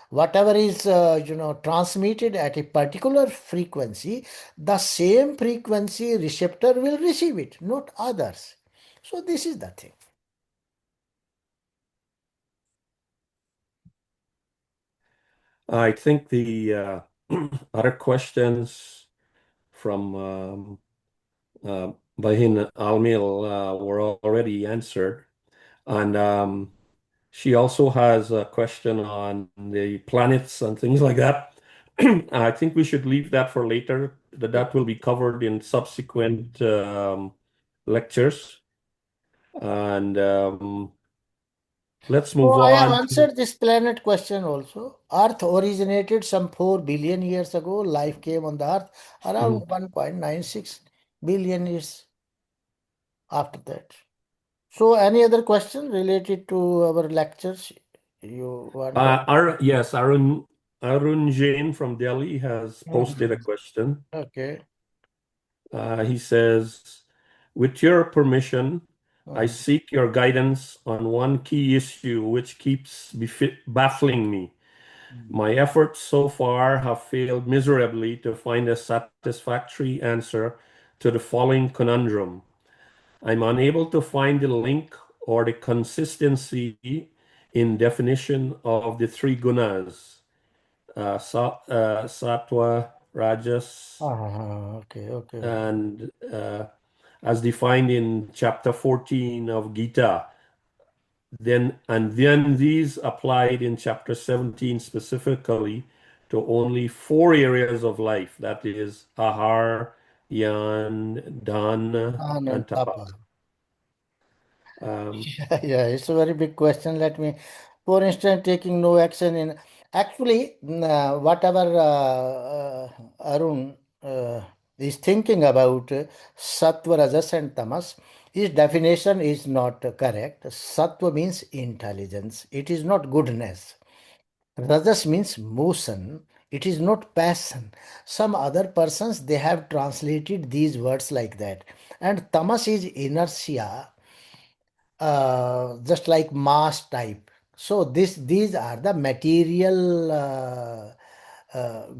Whatever is transmitted at a particular frequency, the same frequency receptor will receive it, not others. So this is the thing. I think the other questions from Bahin Almil were already answered. And she also has a question on the planets and things like that. I think we should leave that for later. That will be covered in subsequent lectures. And let's move So I have on to. answered this planet question also. Earth originated some 4 billion years ago. Life came on the Earth around 1.96 billion years after that. So any other question related to our lectures you want to? Yes, Arun Jain from Delhi has posted a question. Okay. He says, with your permission, I Mhm. seek your guidance on one key issue which keeps baffling me. My efforts so far have failed miserably to find a satisfactory answer to the following conundrum. I'm unable to find the link or the consistency in definition of the three gunas, sattva, rajas, Okay, okay. and as defined in chapter 14 of Gita. Then these applied in chapter 17 specifically to only four areas of life, that is ahar, yan, dana, and And tapa. Tapa. Um, Yeah, it's a very big question. Let me, for instance, taking no action in actually whatever Arun is thinking about sattva, rajas, and tamas, his definition is not correct. Sattva means intelligence, it is not goodness. Rajas means motion, it is not passion. Some other persons they have translated these words like that. And tamas is inertia, just like mass type. So these are the material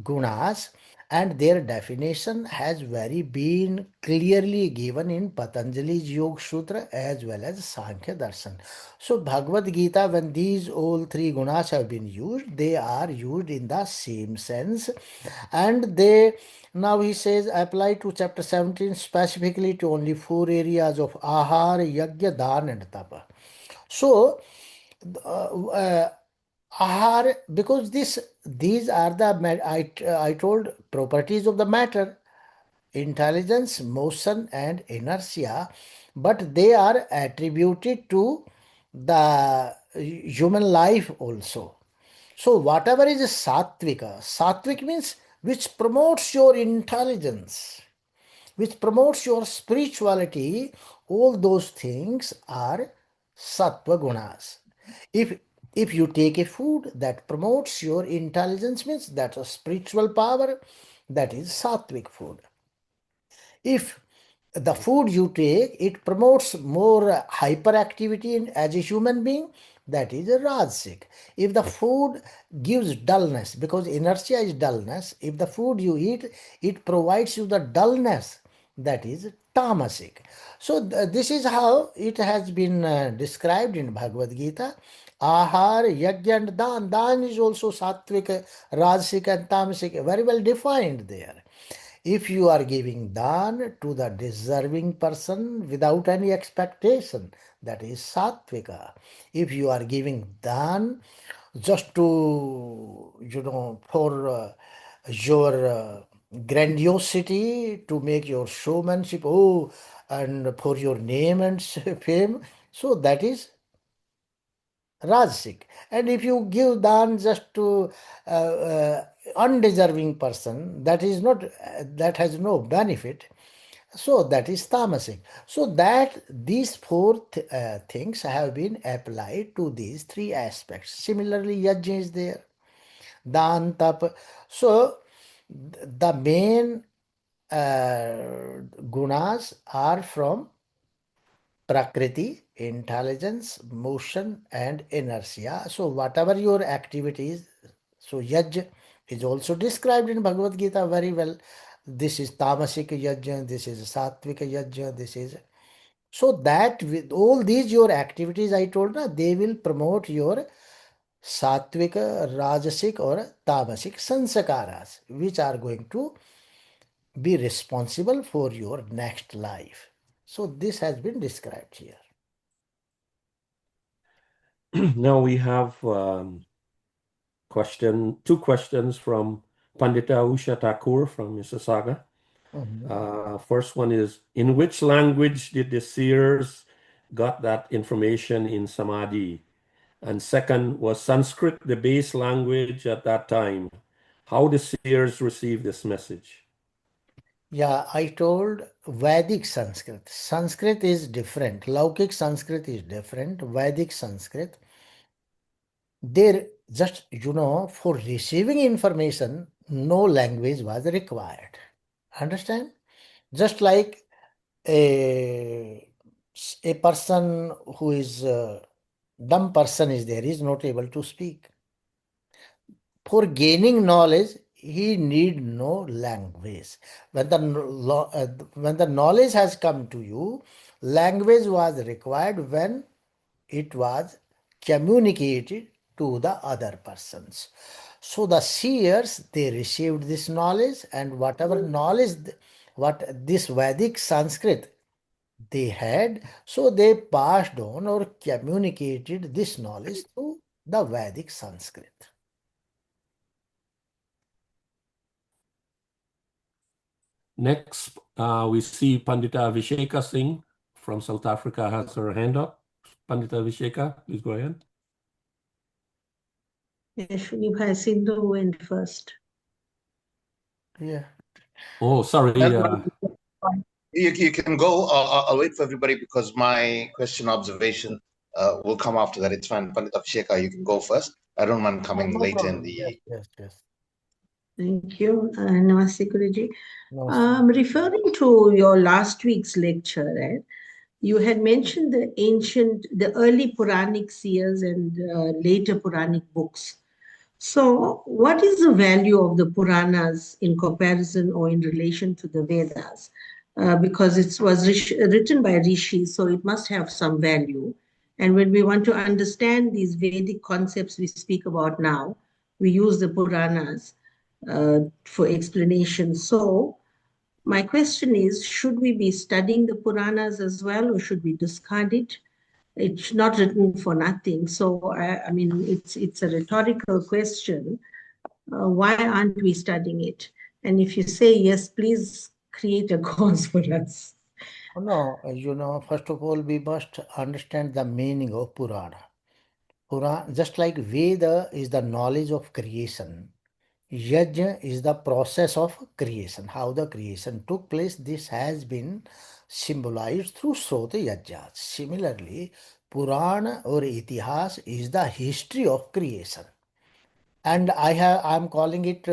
gunas, and their definition has very been clearly given in Patanjali's Yoga Sutra as well as Sankhya Darshan. So Bhagavad Gita, when these all three gunas have been used, they are used in the same sense, and they now he says apply to chapter 17 specifically to only four areas of ahar, yajna, dan, and tapa. So ahar, because these are the I told properties of the matter, intelligence, motion, and inertia, but they are attributed to the human life also. So whatever is sattvika, sattvic means which promotes your intelligence, which promotes your spirituality, all those things are sattva gunas. If if you take a food that promotes your intelligence, means that's a spiritual power, that is sattvic food. If the food you take, it promotes more hyperactivity as a human being, that is a rajasic. If the food gives dullness, because inertia is dullness, if the food you eat, it provides you the dullness, that is tamasic. So this is how it has been described in Bhagavad Gita. Ahar, yajna, and dan. Dan is also sattvic, rajasic, and tamasic, very well defined there. If you are giving dan to the deserving person without any expectation, that is sattvika. If you are giving dan just to, for your grandiosity, to make your showmanship, oh, and for your name and fame, so that is Rajsik. And if you give dan just to undeserving person, that is not that has no benefit. So that is tamasic. So that these four things have been applied to these three aspects. Similarly, yajna is there, dan, tap. So the main gunas are from Prakriti, intelligence, motion, and inertia. So, whatever your activities, so yaj is also described in Bhagavad Gita very well. This is tamasic yajna, this is sattvic yajna, this is. So, that with all these your activities, I told you, they will promote your sattvic, rajasic, or tamasic sanskaras, which are going to be responsible for your next life. So, this has been described here. Now we have two questions from Pandita Usha Thakur from Mississauga. Mhm. First one is, in which language did the seers got that information in Samadhi? And second, was Sanskrit the base language at that time? How the seers received this message? Yeah, I told Vedic Sanskrit. Sanskrit is different. Laukik Sanskrit is different. Vedic Sanskrit. There just, for receiving information, no language was required. Understand? Just like a person who is dumb person is there, is not able to speak. For gaining knowledge, he need no language. When the knowledge has come to you, language was required when it was communicated to the other persons. So the seers, they received this knowledge, and whatever knowledge, what this Vedic Sanskrit they had, so they passed on or communicated this knowledge to the Vedic Sanskrit. Next, we see Pandita Visheka Singh from South Africa has her hand up. Pandita Visheka, please go ahead. Ashwini Bhai Sindhu went first. Yeah. Oh, sorry. You can go. I'll wait for everybody because my question observation will come after that. It's fine. Pandit Abhisheka, you can go first. I don't mind coming No later in problem. the. Yes. Thank you. Namaste Guruji. Namaste. Referring to your last week's lecture, right, you had mentioned the early Puranic seers and later Puranic books. So, what is the value of the Puranas in comparison or in relation to the Vedas? Because it was written by rishis, so it must have some value. And when we want to understand these Vedic concepts we speak about now, we use the Puranas for explanation. So, my question is, should we be studying the Puranas as well, or should we discard it? It's not written for nothing. So, I mean, it's a rhetorical question. Why aren't we studying it? And if you say yes, please create a cause for us. No, first of all, we must understand the meaning of Purana. Purana, just like Veda is the knowledge of creation, Yajna is the process of creation, how the creation took place. This has been symbolized through Srota Yajnas. Similarly, Purana or Itihas is the history of creation. And I'm calling it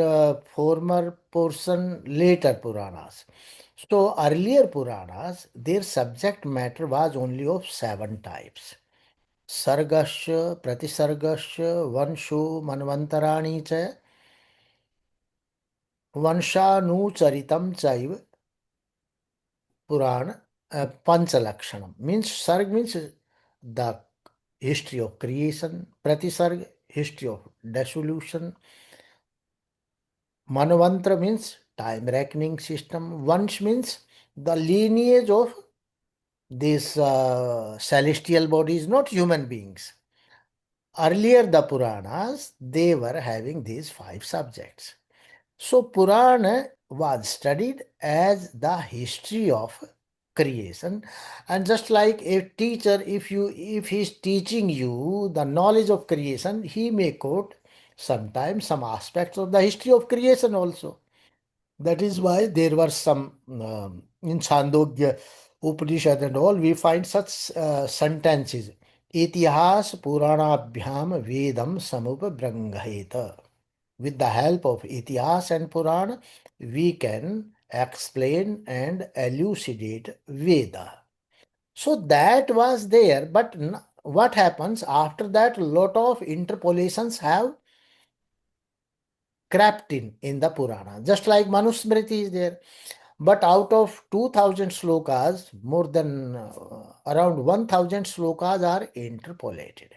former portion, later Puranas. So earlier Puranas, their subject matter was only of 7 types. Sargasya, Pratisargasya, Vansho, Manvantarani cha, Vanshanucharitam chaiva, Purana, Panchalakshanam. Means Sarg means the history of creation, Pratisarg, history of dissolution, Manvantra means time reckoning system. Vansh means the lineage of these celestial bodies, not human beings. Earlier, the Puranas, they were having these 5 subjects. So, Purana was studied as the history of creation. And just like a teacher, if he's teaching you the knowledge of creation, he may quote sometimes some aspects of the history of creation also. That is why there were some in Chandogya Upanishad and all, we find such sentences. Itihas Puranabhyam Vedam Samupabrangheta. With the help of Itihas and Purana, we can explain and elucidate Veda. So that was there, but what happens after that? Lot of interpolations have crept in the Purana. Just like Manusmriti is there. But out of 2000 slokas, more than around 1000 slokas are interpolated.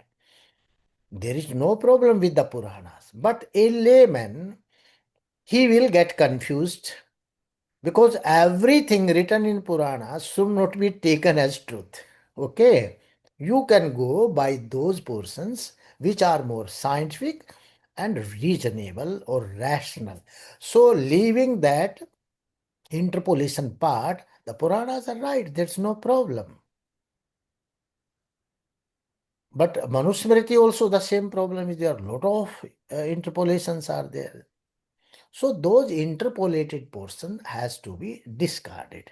There is no problem with the Puranas. But a layman, he will get confused because everything written in Puranas should not be taken as truth. Okay? You can go by those portions which are more scientific and reasonable or rational. So leaving that interpolation part, the Puranas are right, there's no problem. But Manusmriti also the same problem is there. A lot of interpolations are there. So those interpolated portion has to be discarded.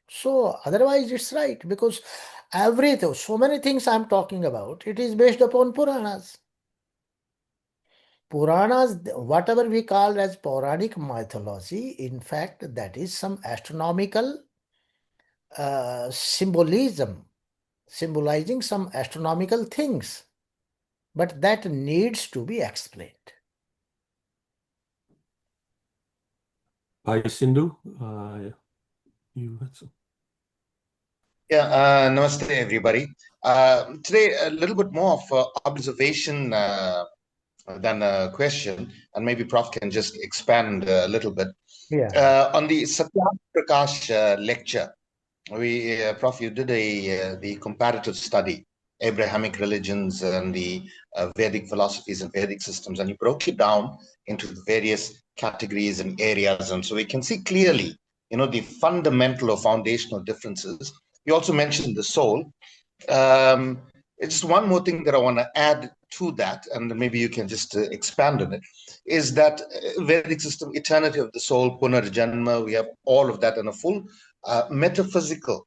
So otherwise it's right, because everything, so many things I'm talking about, it is based upon Puranas. Puranas, whatever we call as Puranic mythology, in fact, that is some astronomical symbolism, symbolizing some astronomical things. But that needs to be explained. Hi, Sindhu. You had some. Yeah, namaste, everybody. Today, a little bit more of observation than a question, and maybe Prof can just expand a little bit. Yeah. On the Satyarth Prakash lecture, Prof, you did the comparative study, Abrahamic religions and the Vedic philosophies and Vedic systems, and you broke it down into the various categories and areas, and so we can see clearly, the fundamental or foundational differences. You also mentioned the soul. It's just one more thing that I want to add to that, and maybe you can just expand on it, is that Vedic system, eternity of the soul, punarjanma, we have all of that, and a full metaphysical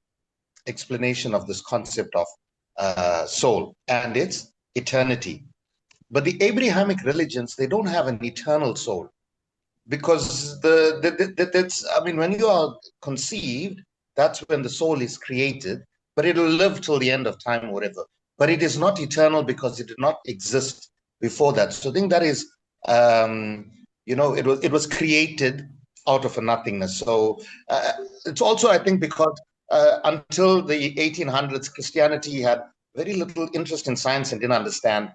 explanation of this concept of soul and its eternity. But the Abrahamic religions, they don't have an eternal soul, because that's, I mean, when you are conceived, that's when the soul is created, but it'll live till the end of time, whatever. But it is not eternal because it did not exist before that. So I think that is, it was created out of a nothingness. So it's also, I think, because until the 1800s, Christianity had very little interest in science and didn't understand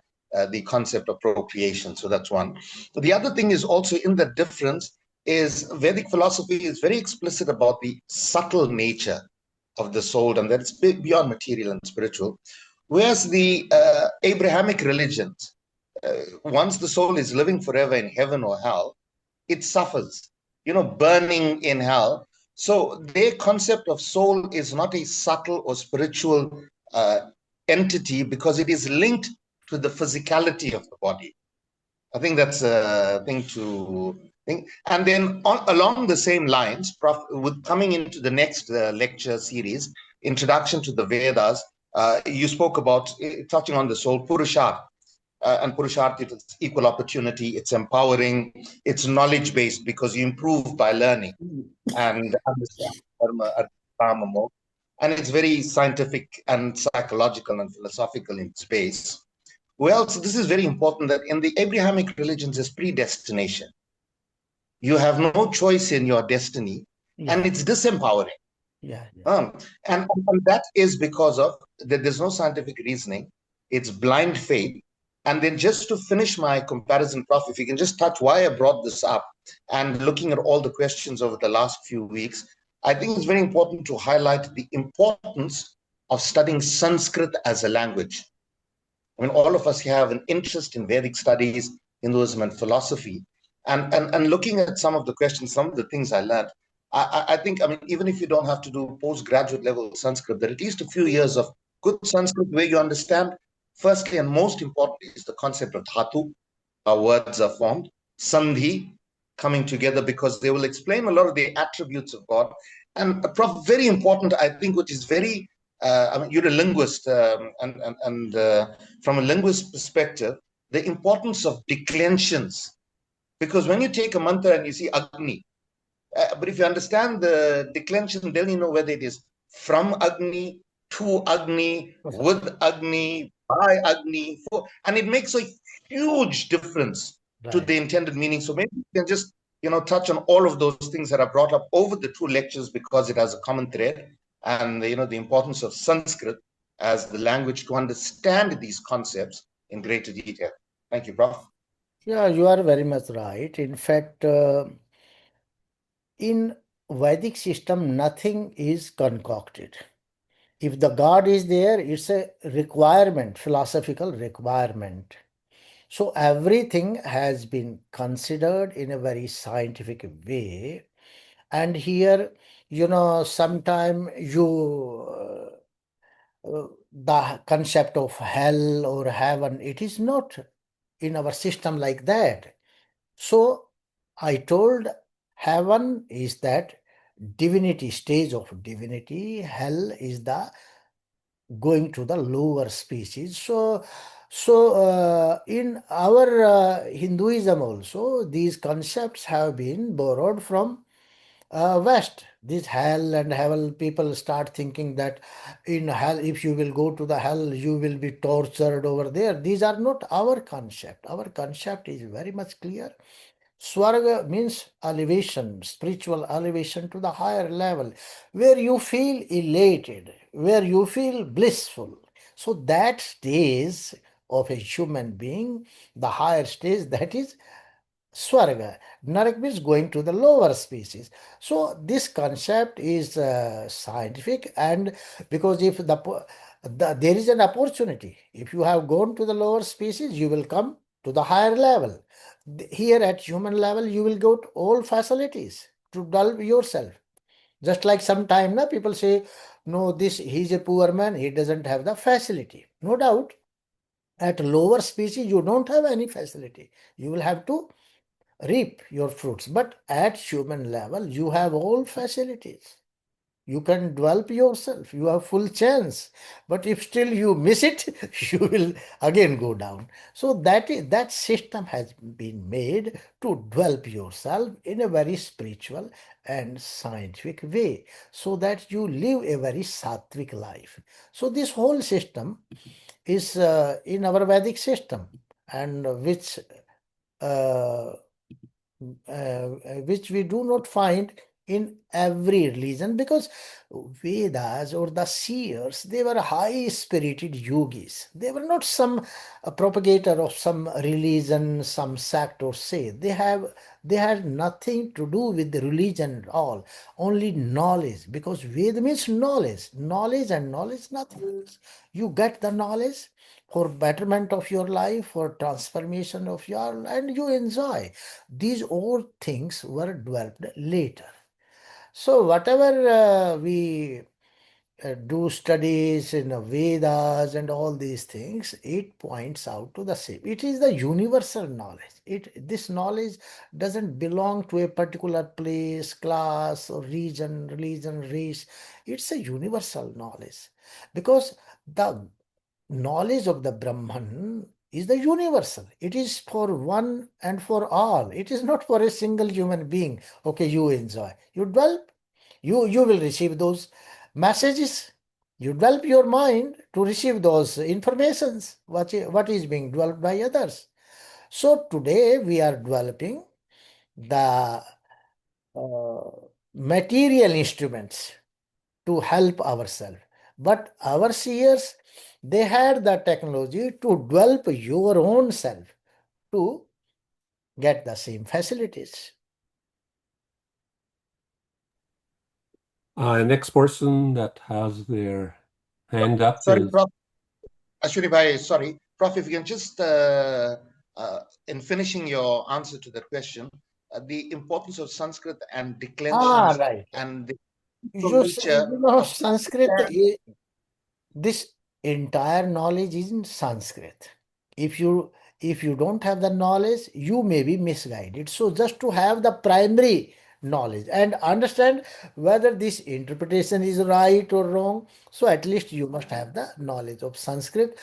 the concept of procreation. So that's one. The other thing is also in the difference is Vedic philosophy is very explicit about the subtle nature of the soul, and that it's beyond material and spiritual. Whereas the Abrahamic religions, once the soul is living forever in heaven or hell, it suffers, burning in hell. So their concept of soul is not a subtle or spiritual entity, because it is linked to the physicality of the body. I think that's a thing to think. And then along the same lines, Prof, with coming into the next lecture series, Introduction to the Vedas, you spoke about touching on the soul, Purusharth. And Purusharth, it's equal opportunity, it's empowering, it's knowledge-based, because you improve by learning and understand Dharma, Dharma more. And it's very scientific and psychological and philosophical in space. Well, so this is very important, that in the Abrahamic religions is predestination. You have no choice in your destiny, and it's disempowering. Yeah. And that is because of that there's no scientific reasoning. It's blind faith. And then just to finish my comparison, Prof, if you can just touch why I brought this up, and looking at all the questions over the last few weeks, I think it's very important to highlight the importance of studying Sanskrit as a language. I mean, all of us have an interest in Vedic studies, Hinduism, and philosophy. And looking at some of the questions, some of the things I learned, I think, I mean, even if you don't have to do postgraduate level Sanskrit, there are at least a few years of good Sanskrit where you understand, firstly and most importantly, is the concept of dhatu, how words are formed, sandhi, coming together, because they will explain a lot of the attributes of God. And Prof, very important, I think, which is very, I mean, you're a linguist, and from a linguist perspective, the importance of declensions. Because when you take a mantra and you see Agni, but if you understand the declension, then you know whether it is from Agni, to Agni, with Agni, by Agni, for, and it makes a huge difference to the intended meaning. So maybe you can just, touch on all of those things that are brought up over the two lectures, because it has a common thread, and the importance of Sanskrit as the language to understand these concepts in greater detail. Thank you, Prof. Yeah, you are very much right. In fact, in Vedic system, nothing is concocted. If the God is there, it's a requirement, philosophical requirement. So everything has been considered in a very scientific way. And here, sometime the concept of hell or heaven, it is not in our system like that. So I told heaven is that divinity, stage of divinity. Hell is the going to the lower species. So in our Hinduism also, these concepts have been borrowed from West. This hell and hell, people start thinking that in hell, if you will go to the hell, you will be tortured over there. These are not our concept. Our concept is very much clear. Swarga means elevation, spiritual elevation to the higher level, where you feel elated, where you feel blissful. So that stage of a human being, the higher stage, that is Swarga. Narak means going to the lower species. So this concept is scientific, and because if there is an opportunity, if you have gone to the lower species, you will come to the higher level. Here at human level, you will get all facilities to develop yourself. Just like sometime now people say, no, this he's a poor man, he doesn't have the facility. No doubt, at lower species, you don't have any facility. You will have to reap your fruits. But at human level, you have all facilities. You can develop yourself. You have full chance. But if still you miss it, you will again go down. So that system has been made to develop yourself in a very spiritual and scientific way, so that you live a very sattvic life. So this whole system is in our Vedic system, and uh, which we do not find in every religion, because Vedas or the seers, they were high spirited yogis. They were not some propagator of some religion, some sect or say. They had nothing to do with the religion at all, only knowledge, because Veda means knowledge. Knowledge and knowledge, nothing else. You get the knowledge for betterment of your life, for transformation of your, and you enjoy. These all things were developed later. So whatever we do studies in the Vedas and all these things, it points out to the same. It is the universal knowledge. This knowledge doesn't belong to a particular place, class, or region, religion, race. It's a universal knowledge, because the knowledge of the Brahman is the universal. It is for one and for all. It is not for a single human being. Okay, you enjoy. You develop, you will receive those messages. You develop your mind to receive those informations, what is being developed by others. So today we are developing the material instruments to help ourselves. But our seers, they had the technology to develop your own self to get the same facilities. Next person that has their hand up Sorry, is. Prof. Ashwini Bhai, sorry. Prof, if you can just, in finishing your answer to that question, the importance of Sanskrit and declensions Right. and the You nature know, of Sanskrit, this entire knowledge is in Sanskrit. If you don't have the knowledge, you may be misguided. So just to have the primary knowledge and understand whether this interpretation is right or wrong, so at least you must have the knowledge of Sanskrit.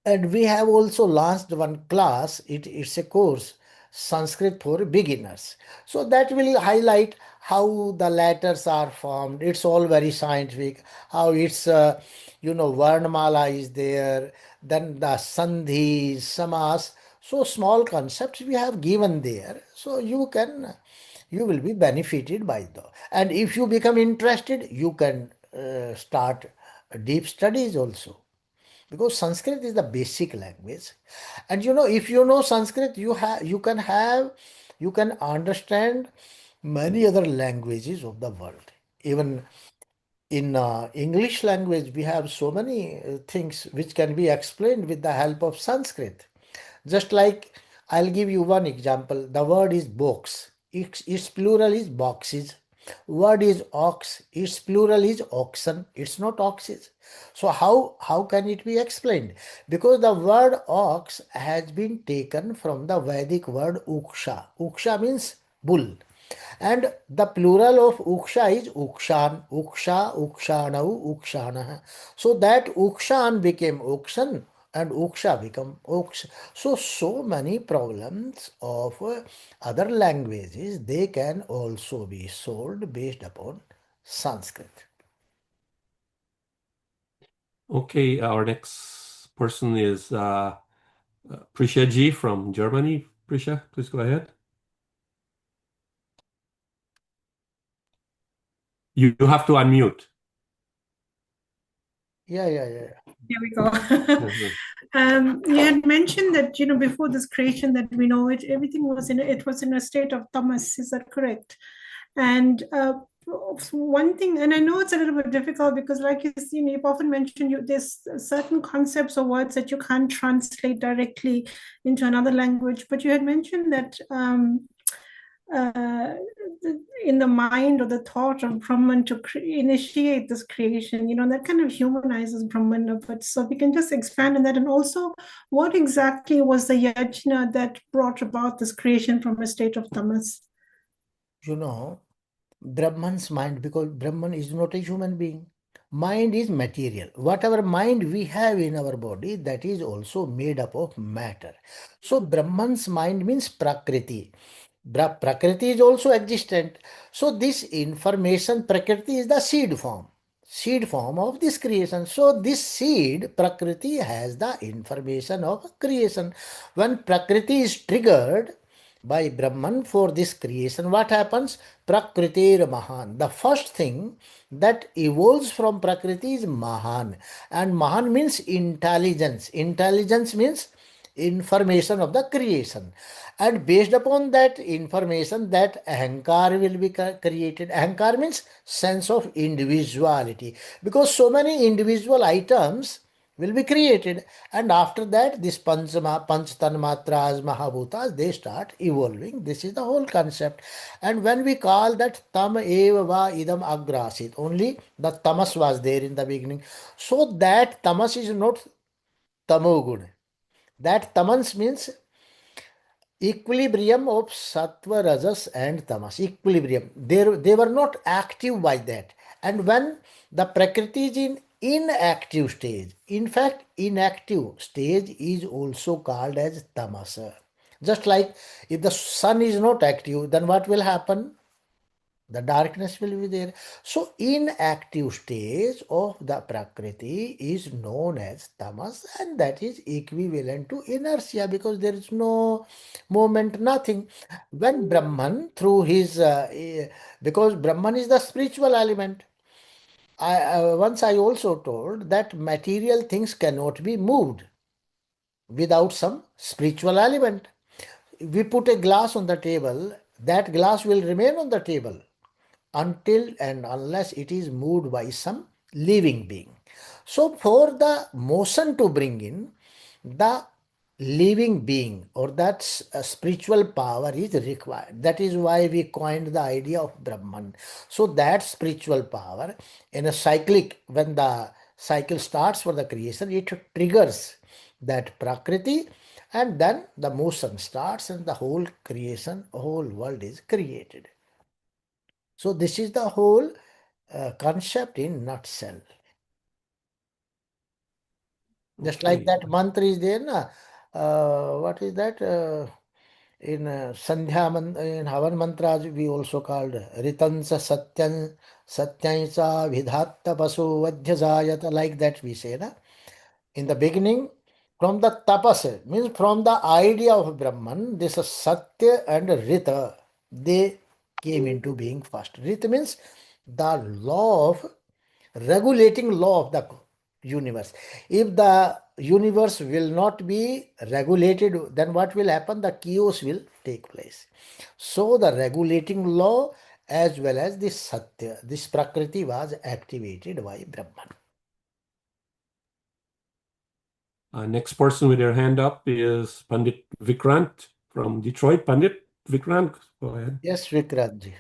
And we have also launched one class, it's a course, Sanskrit for beginners. So that will highlight how the letters are formed. It's all very scientific, how it's, Varnamala is there, then the Sandhi, Samas. So small concepts we have given there. So you will be benefited by the. And if you become interested, you can start deep studies also, because Sanskrit is the basic language. And if you know Sanskrit, you can understand many other languages of the world. Even in English language, we have so many things which can be explained with the help of Sanskrit. Just like I'll give you one example. The word is box. Its plural is boxes. Word is ox. Its plural is oxen. It's not oxes. So how can it be explained? Because the word ox has been taken from the Vedic word uksha. Uksha means bull. And the plural of uksha is ukshan, uksha, ukshanau, ukshanah. So that ukshan became oxen and uksha become ox. So many problems of other languages, they can also be solved based upon Sanskrit. Okay, our next person is Prisha Ji from Germany. Prisha, please go ahead. You have to unmute. Yeah. Here we go. Mhm. You had mentioned that before this creation that we know it, everything was in a state of tamas. Is that correct? And one thing, and I know it's a little bit difficult because, like you've often mentioned, there's certain concepts or words that you can't translate directly into another language. But you had mentioned that. Uh, in the mind or the thought of Brahman to initiate this creation, that kind of humanizes Brahman a bit. So we can just expand on that. And also, what exactly was the yajna that brought about this creation from a state of tamas? Brahman's mind, because Brahman is not a human being. Mind is material. Whatever mind we have in our body, that is also made up of matter. So Brahman's mind means Prakriti. Prakriti is also existent. So this information, Prakriti is the seed form of this creation. So this seed, Prakriti, has the information of creation. When Prakriti is triggered by Brahman for this creation, what happens? Prakritir Mahan. The first thing that evolves from Prakriti is Mahan. And Mahan means intelligence. Intelligence means information of the creation, and based upon that information, that ahankar will be created. Ahankar means sense of individuality, because so many individual items will be created, and after that this panch tanmatras mahabhutas, they start evolving. This is the whole concept. And when we call that tam eva va idam agrasit, only the tamas was there in the beginning, so that tamas is not tamogun. That tamas means equilibrium of sattva, rajas, and tamas. Equilibrium. They were not active by that. And when the prakriti is in inactive stage, in fact, inactive stage is also called as tamasa. Just like if the sun is not active, then what will happen? The darkness will be there. So inactive stage of the prakriti is known as tamas, and that is equivalent to inertia, because there is no movement, nothing. When Brahman through his because Brahman is the spiritual element. Once I also told that material things cannot be moved without some spiritual element. We put a glass on the table, that glass will remain on the table until and unless it is moved by some living being. So, for the motion to bring in, the living being or that spiritual power is required. That is why we coined the idea of Brahman. So, that spiritual power in a cyclic, when the cycle starts for the creation, it triggers that Prakriti, and then the motion starts and the whole creation, whole world is created. So this is the whole concept in nutshell. Just like Okay. that mantra is there, na? What is that? In in Havan mantras, we also called Ritansa Satyansa Vidhatta Pasu Vadhyasayata, like that we say, na? In the beginning, from the tapas, means from the idea of Brahman, this Satya and Rita, they came into being first. Rita means the law of regulating law of the universe. If the universe will not be regulated, then what will happen? The chaos will take place. So the regulating law as well as this Satya, this Prakriti was activated by Brahman. Next person with their hand up is Pandit Vikrant from Detroit. Pandit Vikrant, go ahead. Yes, Vikrant ji.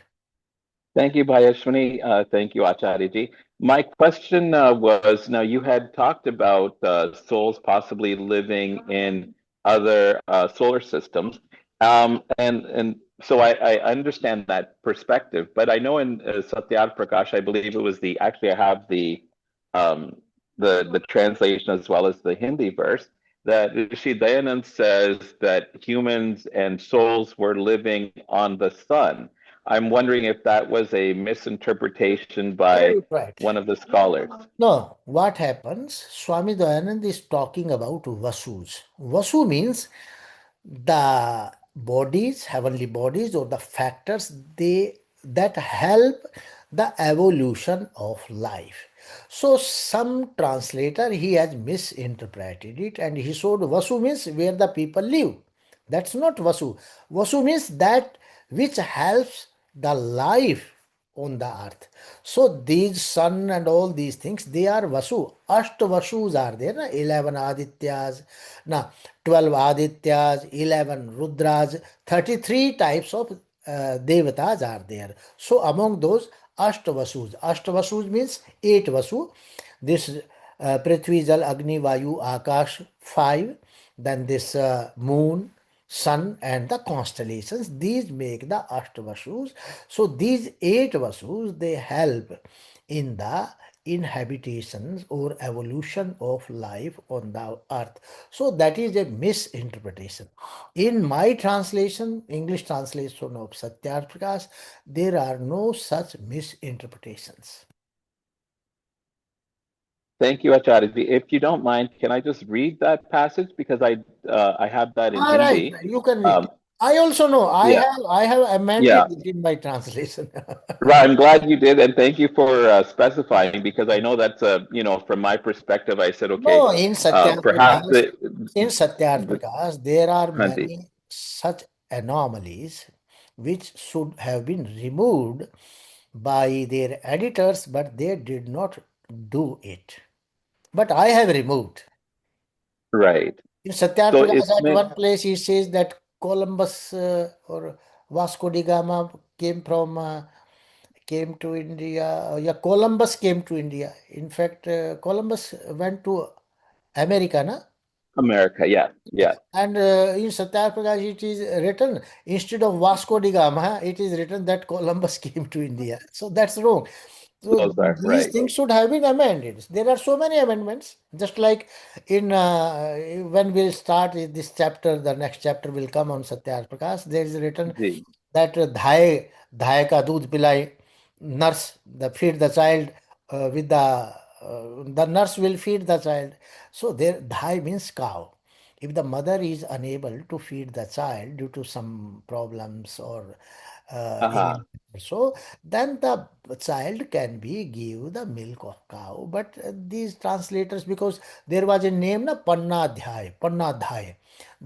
Thank you, Bhayashwani. Thank you, Acharya. My question was, now you had talked about souls possibly living in other solar systems. And so I understand that perspective, but I know in Satyarth Prakash, I believe it was actually I have um, the translation as well as the Hindi verse, that Rishi Dayanand says that humans and souls were living on the sun. I'm wondering if that was a misinterpretation by Right. one of the scholars. No, what happens? Swami Dayanand is talking about Vasus. Vasu means the bodies, heavenly bodies, or the factors they that help the evolution of life. So some translator he has misinterpreted it and he showed Vasu means where the people live. That's not Vasu. Vasu means that which helps the life on the earth. So these sun and all these things, they are Vasu. Ashta Vasus are there, na? 11 Adityas, na 12 Adityas, 11 Rudras, 33 types of Devatas are there. So among those, Ashta Vasus means 8 Vasu. This Prithvi, Jal, Agni, Vayu, Akash, 5. Then this moon, sun and the constellations, these make the Ashtavasus. So these 8 Vasus, they help in the inhabitations or evolution of life on the earth. So that is a misinterpretation. In my translation, English translation of Satyarth Prakash, there are no such misinterpretations. Thank you, Acharya. If you don't mind, can I just read that passage because I have that in All right, Hindi. you can read. I also know Yeah, I have amended yeah. it in my translation. Right. I'm glad you did, and thank you for specifying because I know that's from my perspective, I said, okay, No, perhaps In Satyarth the Prakash, there are Hanji. many such anomalies which should have been removed by their editors, but they did not do it. But I have removed. Right. In Satyarth So Prakash, it's at meant one place, he says that Columbus or Vasco da Gama came to India. Yeah, Columbus came to India. In fact, Columbus went to America, na? America. Yeah, yeah. And in Satyarth it is written instead of Vasco da Gama, it is written that Columbus came to India. So that's wrong. So Those are these right. things should have been amended. There are so many amendments. Just like in when we'll start this chapter, the next chapter will come on Satyarth Prakash. There is written Ji. that धाय का दूध पिलाए, nurse the feed the child with the nurse will feed the child. So there dhai means cow. If the mother is unable to feed the child due to some problems or Uh-huh. so then the child can be give the milk of cow. But these translators, because there was a name na Panna Dhai.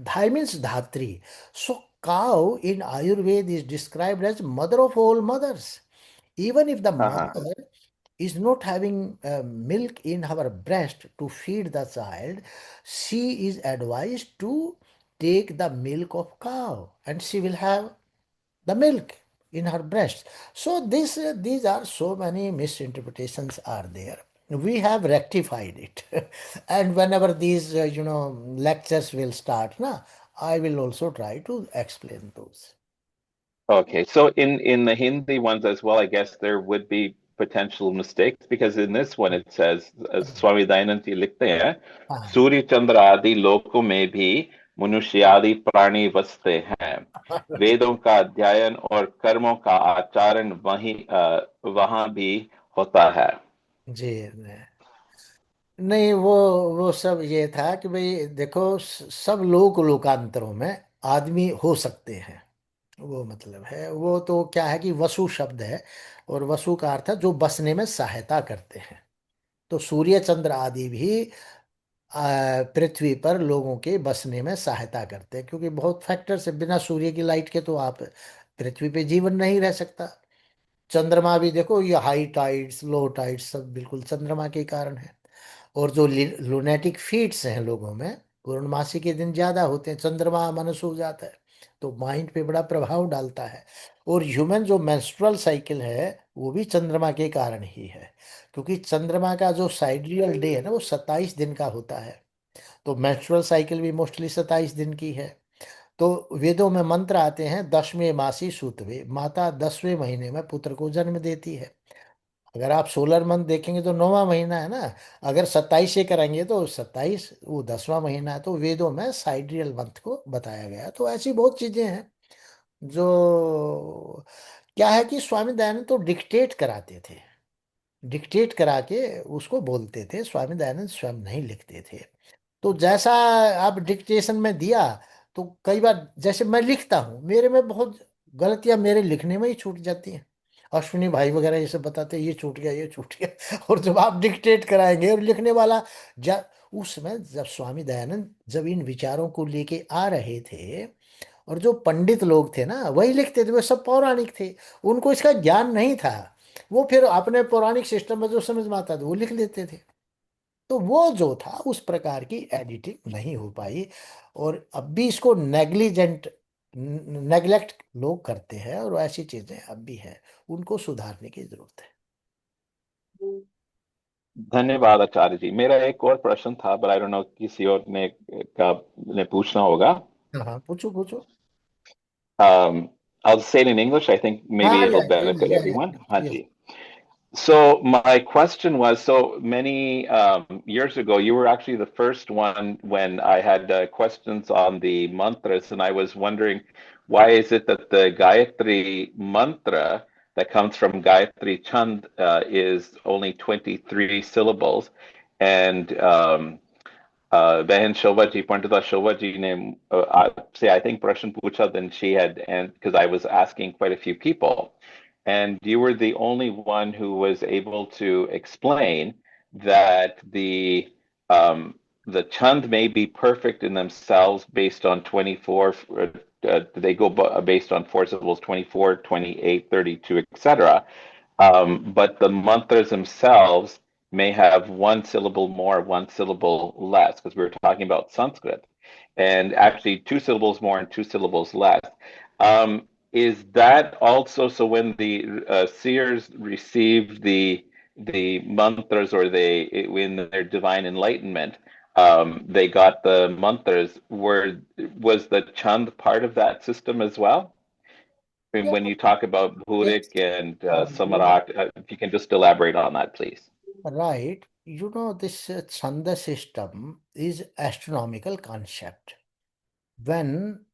Dhai means Dhatri. So cow in Ayurveda is described as mother of all mothers. Even if the Uh-huh. mother is not having milk in her breast to feed the child, she is advised to take the milk of cow and she will have the milk in her breast. So these are so many misinterpretations are there. We have rectified it, and whenever these lectures will start, na, I will also try to explain those. Okay, so in the Hindi ones as well, I guess there would be potential mistakes because in this one it says Swami Dayanand ji लिखते हैं Ah, Surya Chandra आदि लोकों में भी मनुष्य आदि प्राणी बसते हैं वेदों का अध्ययन और कर्मों का आचरण वहां भी होता है जी नहीं, वो सब ये था कि भाई देखो, सब लोकांतरों में आदमी हो सकते हैं। वो मतलब है, वो तो क्या है कि वसु शब्द है, और वसु का अर्थ है जो बसने में सहायता करते हैं। तो सूर्य चंद्र आदि भी पृथ्वी पर लोगों के बसने में सहायता करते हैं, क्योंकि बहुत फैक्टर से बिना सूर्य की लाइट के तो आप पृथ्वी पे जीवन नहीं रह सकता। चंद्रमा भी देखो, ये हाई टाइड्स लो टाइड्स सब बिल्कुल चंद्रमा के कारण है। और जो लुनेटिक फीट्स हैं लोगों में, पूर्णमासी के दिन ज्यादा होते हैं, चंद्रमा मनस हो जाता है, तो माइंड पे बड़ा प्रभाव डालता है। और ह्यूमन जो मेंस्ट्रुअल साइकिल है वो भी चंद्रमा के कारण ही है, क्योंकि चंद्रमा का जो साइडियल डे है ना वो 27 दिन का होता है। तो मेंस्ट्रुअल साइकिल भी मोस्टली 27 दिन की है। तो वेदों में मंत्र आते हैं, 10वें मासी सूतवे, माता 10वें महीने में पुत्र को जन्म देती है। अगर आप सोलर मंथ देखेंगे तो 9वां महीना है ना। अगर 27 से करेंगे तो 27 वो 10वां महीना है। तो वेदों में साइड्रियल मंथ को बताया गया। तो ऐसी बहुत चीजें हैं जो, क्या है कि स्वामी दयानंद तो डिक्टेट कराते थे, डिक्टेट करा के उसको बोलते थे। स्वामी दयानंद स्वयं नहीं लिखते थे। तो जैसा आप डिक्टेशन में दिया, तो कई बार जैसे मैं लिखता हूँ, मेरे में बहुत गलतियां मेरे लिखने में ही छूट जाती हैं। अश्विनी भाई वगैरह ये सब बताते हैं, ये छूट गया, ये छूट गया। और जब आप डिक्टेट कराएंगे और लिखने वाला जा, उसमें जब स्वामी दयानंद जब इन विचारों को लेके आ रहे थे, और जो पंडित लोग थे ना वही लिखते थे, वे सब पौराणिक थे, उनको इसका ज्ञान नहीं था। वो फिर अपने पौराणिक सिस्टम में जो समझ में आता था वो लिख लेते थे। तो वो जो था उस प्रकार की एडिटिंग नहीं हो पाई। और अब भी इसको नेग्लिजेंट, नेग्लेक्ट लोग करते हैं, और ऐसी चीजें अब भी है, उनको सुधारने की जरूरत है। धन्यवाद आचार्य जी। मेरा एक और प्रश्न था, बट आई डोंट नो किसी और ने पूछना होगा। हाँ हाँ, पूछो पूछो। I'll say it in English. I think maybe हाँ, it'll benefit या everyone. हाँ यस। जी। So my question was, so many years ago, you were actually the first one when I had questions on the mantras, and I was wondering, why is it that the Gayatri mantra that comes from Gayatri Chand is only 23 syllables, and बहन शोभा जी, पंडिता शोभा जी ने आपसे I think प्रश्न पूछा, then she had, and because I was asking quite a few people, and you were the only one who was able to explain that the chand may be perfect in themselves based on 24, they go based on four syllables, 24, 28, 32, etc. But the mantras themselves may have one syllable more, one syllable less, because we were talking about Sanskrit, and actually two syllables more and two syllables less. Is that also so? When the seers receive the mantras, or they in their divine enlightenment, they got the mantras. Was the chand part of that system as well? And when you talk about Bhurik and Samarak, if you can just elaborate on that, please. Right. You know, this Chanda system is astronomical concept. When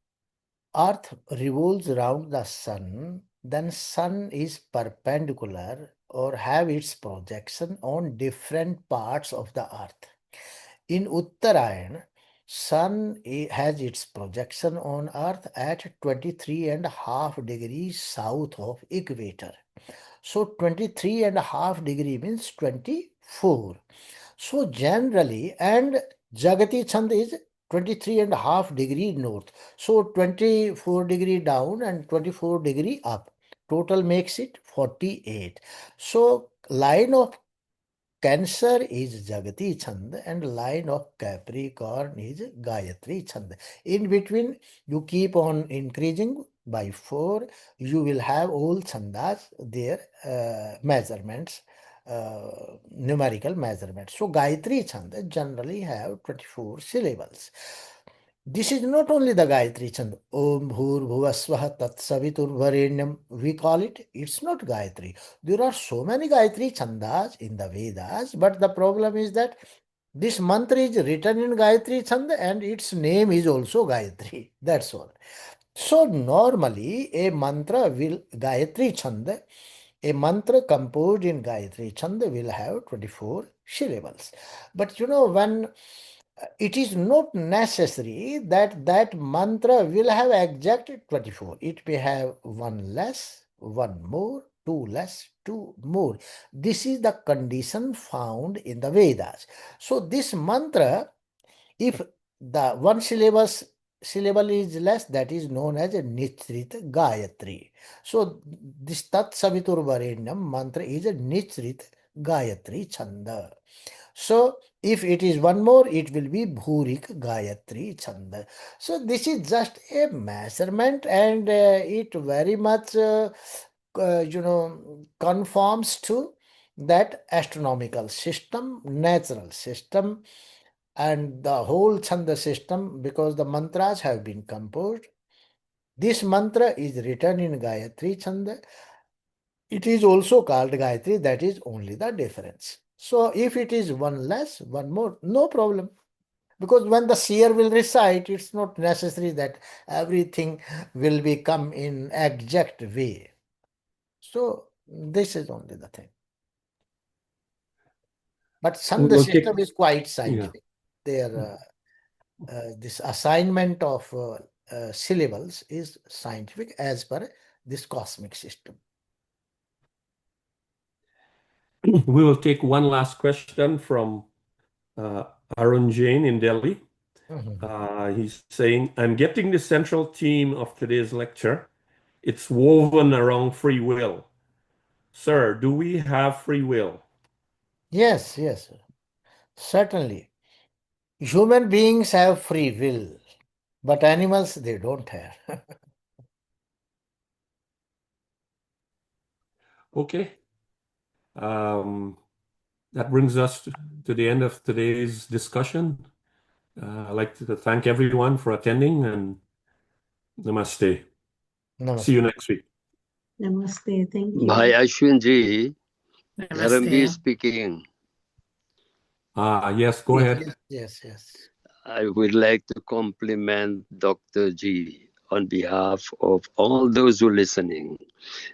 Earth revolves around the sun, then sun is perpendicular or have its projection on different parts of the earth. In Uttarayan, sun has its projection on earth at 23.5 degrees south of equator. So 23.5 degree means 24. So generally, and Jagati Chand is 23.5 degree north. So 24 degree down and 24 degree up. Total makes it 48. So line of Cancer is Jagati Chand and line of Capricorn is Gayatri Chand. In between, you keep on increasing by 4. You will have all chandas, their measurements, numerical measurements. So Gayatri Chand generally have 24 syllables. This is not only the Gayatri Chand. Om Bhur Bhuvaswah Tat Savitur Varenyam. We call it. It's not Gayatri. There are so many Gayatri Chandas in the Vedas, but the problem is that this mantra is written in Gayatri Chand and its name is also Gayatri. That's all. So normally a mantra will Gayatri Chand, a mantra composed in Gayatri Chand will have 24 syllables. But you know, when it is not necessary that that mantra will have exact 24. It may have one less, one more, two less, two more. This is the condition found in the Vedas. So this mantra, if the one syllable is less, that is known as a Nichrit Gayatri. So this Tat Savitur Varenyam mantra is a Nichrit Gayatri Chanda. So if it is one more, it will be Bhurik Gayatri Chanda. So this is just a measurement, and it very much conforms to that astronomical system, natural system, and the whole Chanda system, because the mantras have been composed. This mantra is written in Gayatri Chanda. It is also called Gayatri, that is only the difference. So if it is one less, one more, no problem. Because when the seer will recite, it's not necessary that everything will become in exact way. So this is only the thing. But We Chanda will take, system is quite yeah. scientific. Their this assignment of syllables is scientific as per this cosmic system. We will take one last question from Arun Jain in Delhi. He's saying, I'm getting the central theme of today's lecture. It's woven around free will. Sir, do we have free will? Yes, yes, certainly. Human beings have free will, but animals, they don't have. Okay. That brings us to the end of today's discussion. I'd like to thank everyone for attending, and namaste. Namaste. See you next week. Namaste. Thank you. Bhai Ashwin ji, Dharamveer Namaste. speaking. Yes, go Yes, ahead. yes. I would like to compliment Dr. G on behalf of all those who are listening.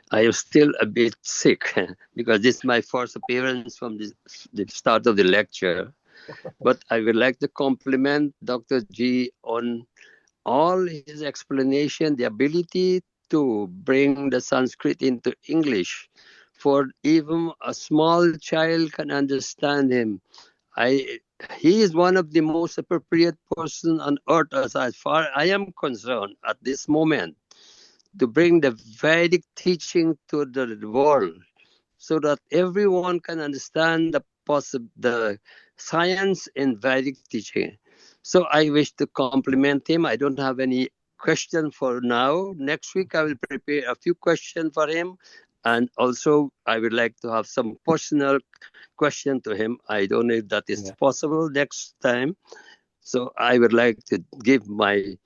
I am still a bit sick because this is my first appearance from the start of the lecture. But I would like to compliment Dr. G on all his explanation, the ability to bring the Sanskrit into English, for even a small child can understand him. He is one of the most appropriate person on earth as far I am concerned at this moment to bring the Vedic teaching to the world so that everyone can understand the science in Vedic teaching. So I wish to compliment him. I don't have any question for now. Next week I will prepare a few questions for him. And also I would like to have some personal question to him. I don't know if that is possible next time. So I would like to give my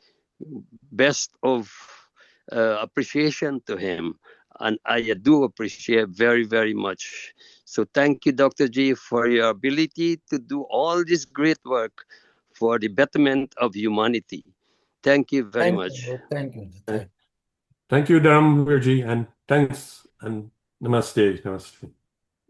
best of appreciation to him. And I do appreciate very, very much. So thank you, Dr. G, for your ability to do all this great work for the betterment of humanity. Thank you very much. Thank you. Thank you, Dharamveer ji, and thanks, and namaste.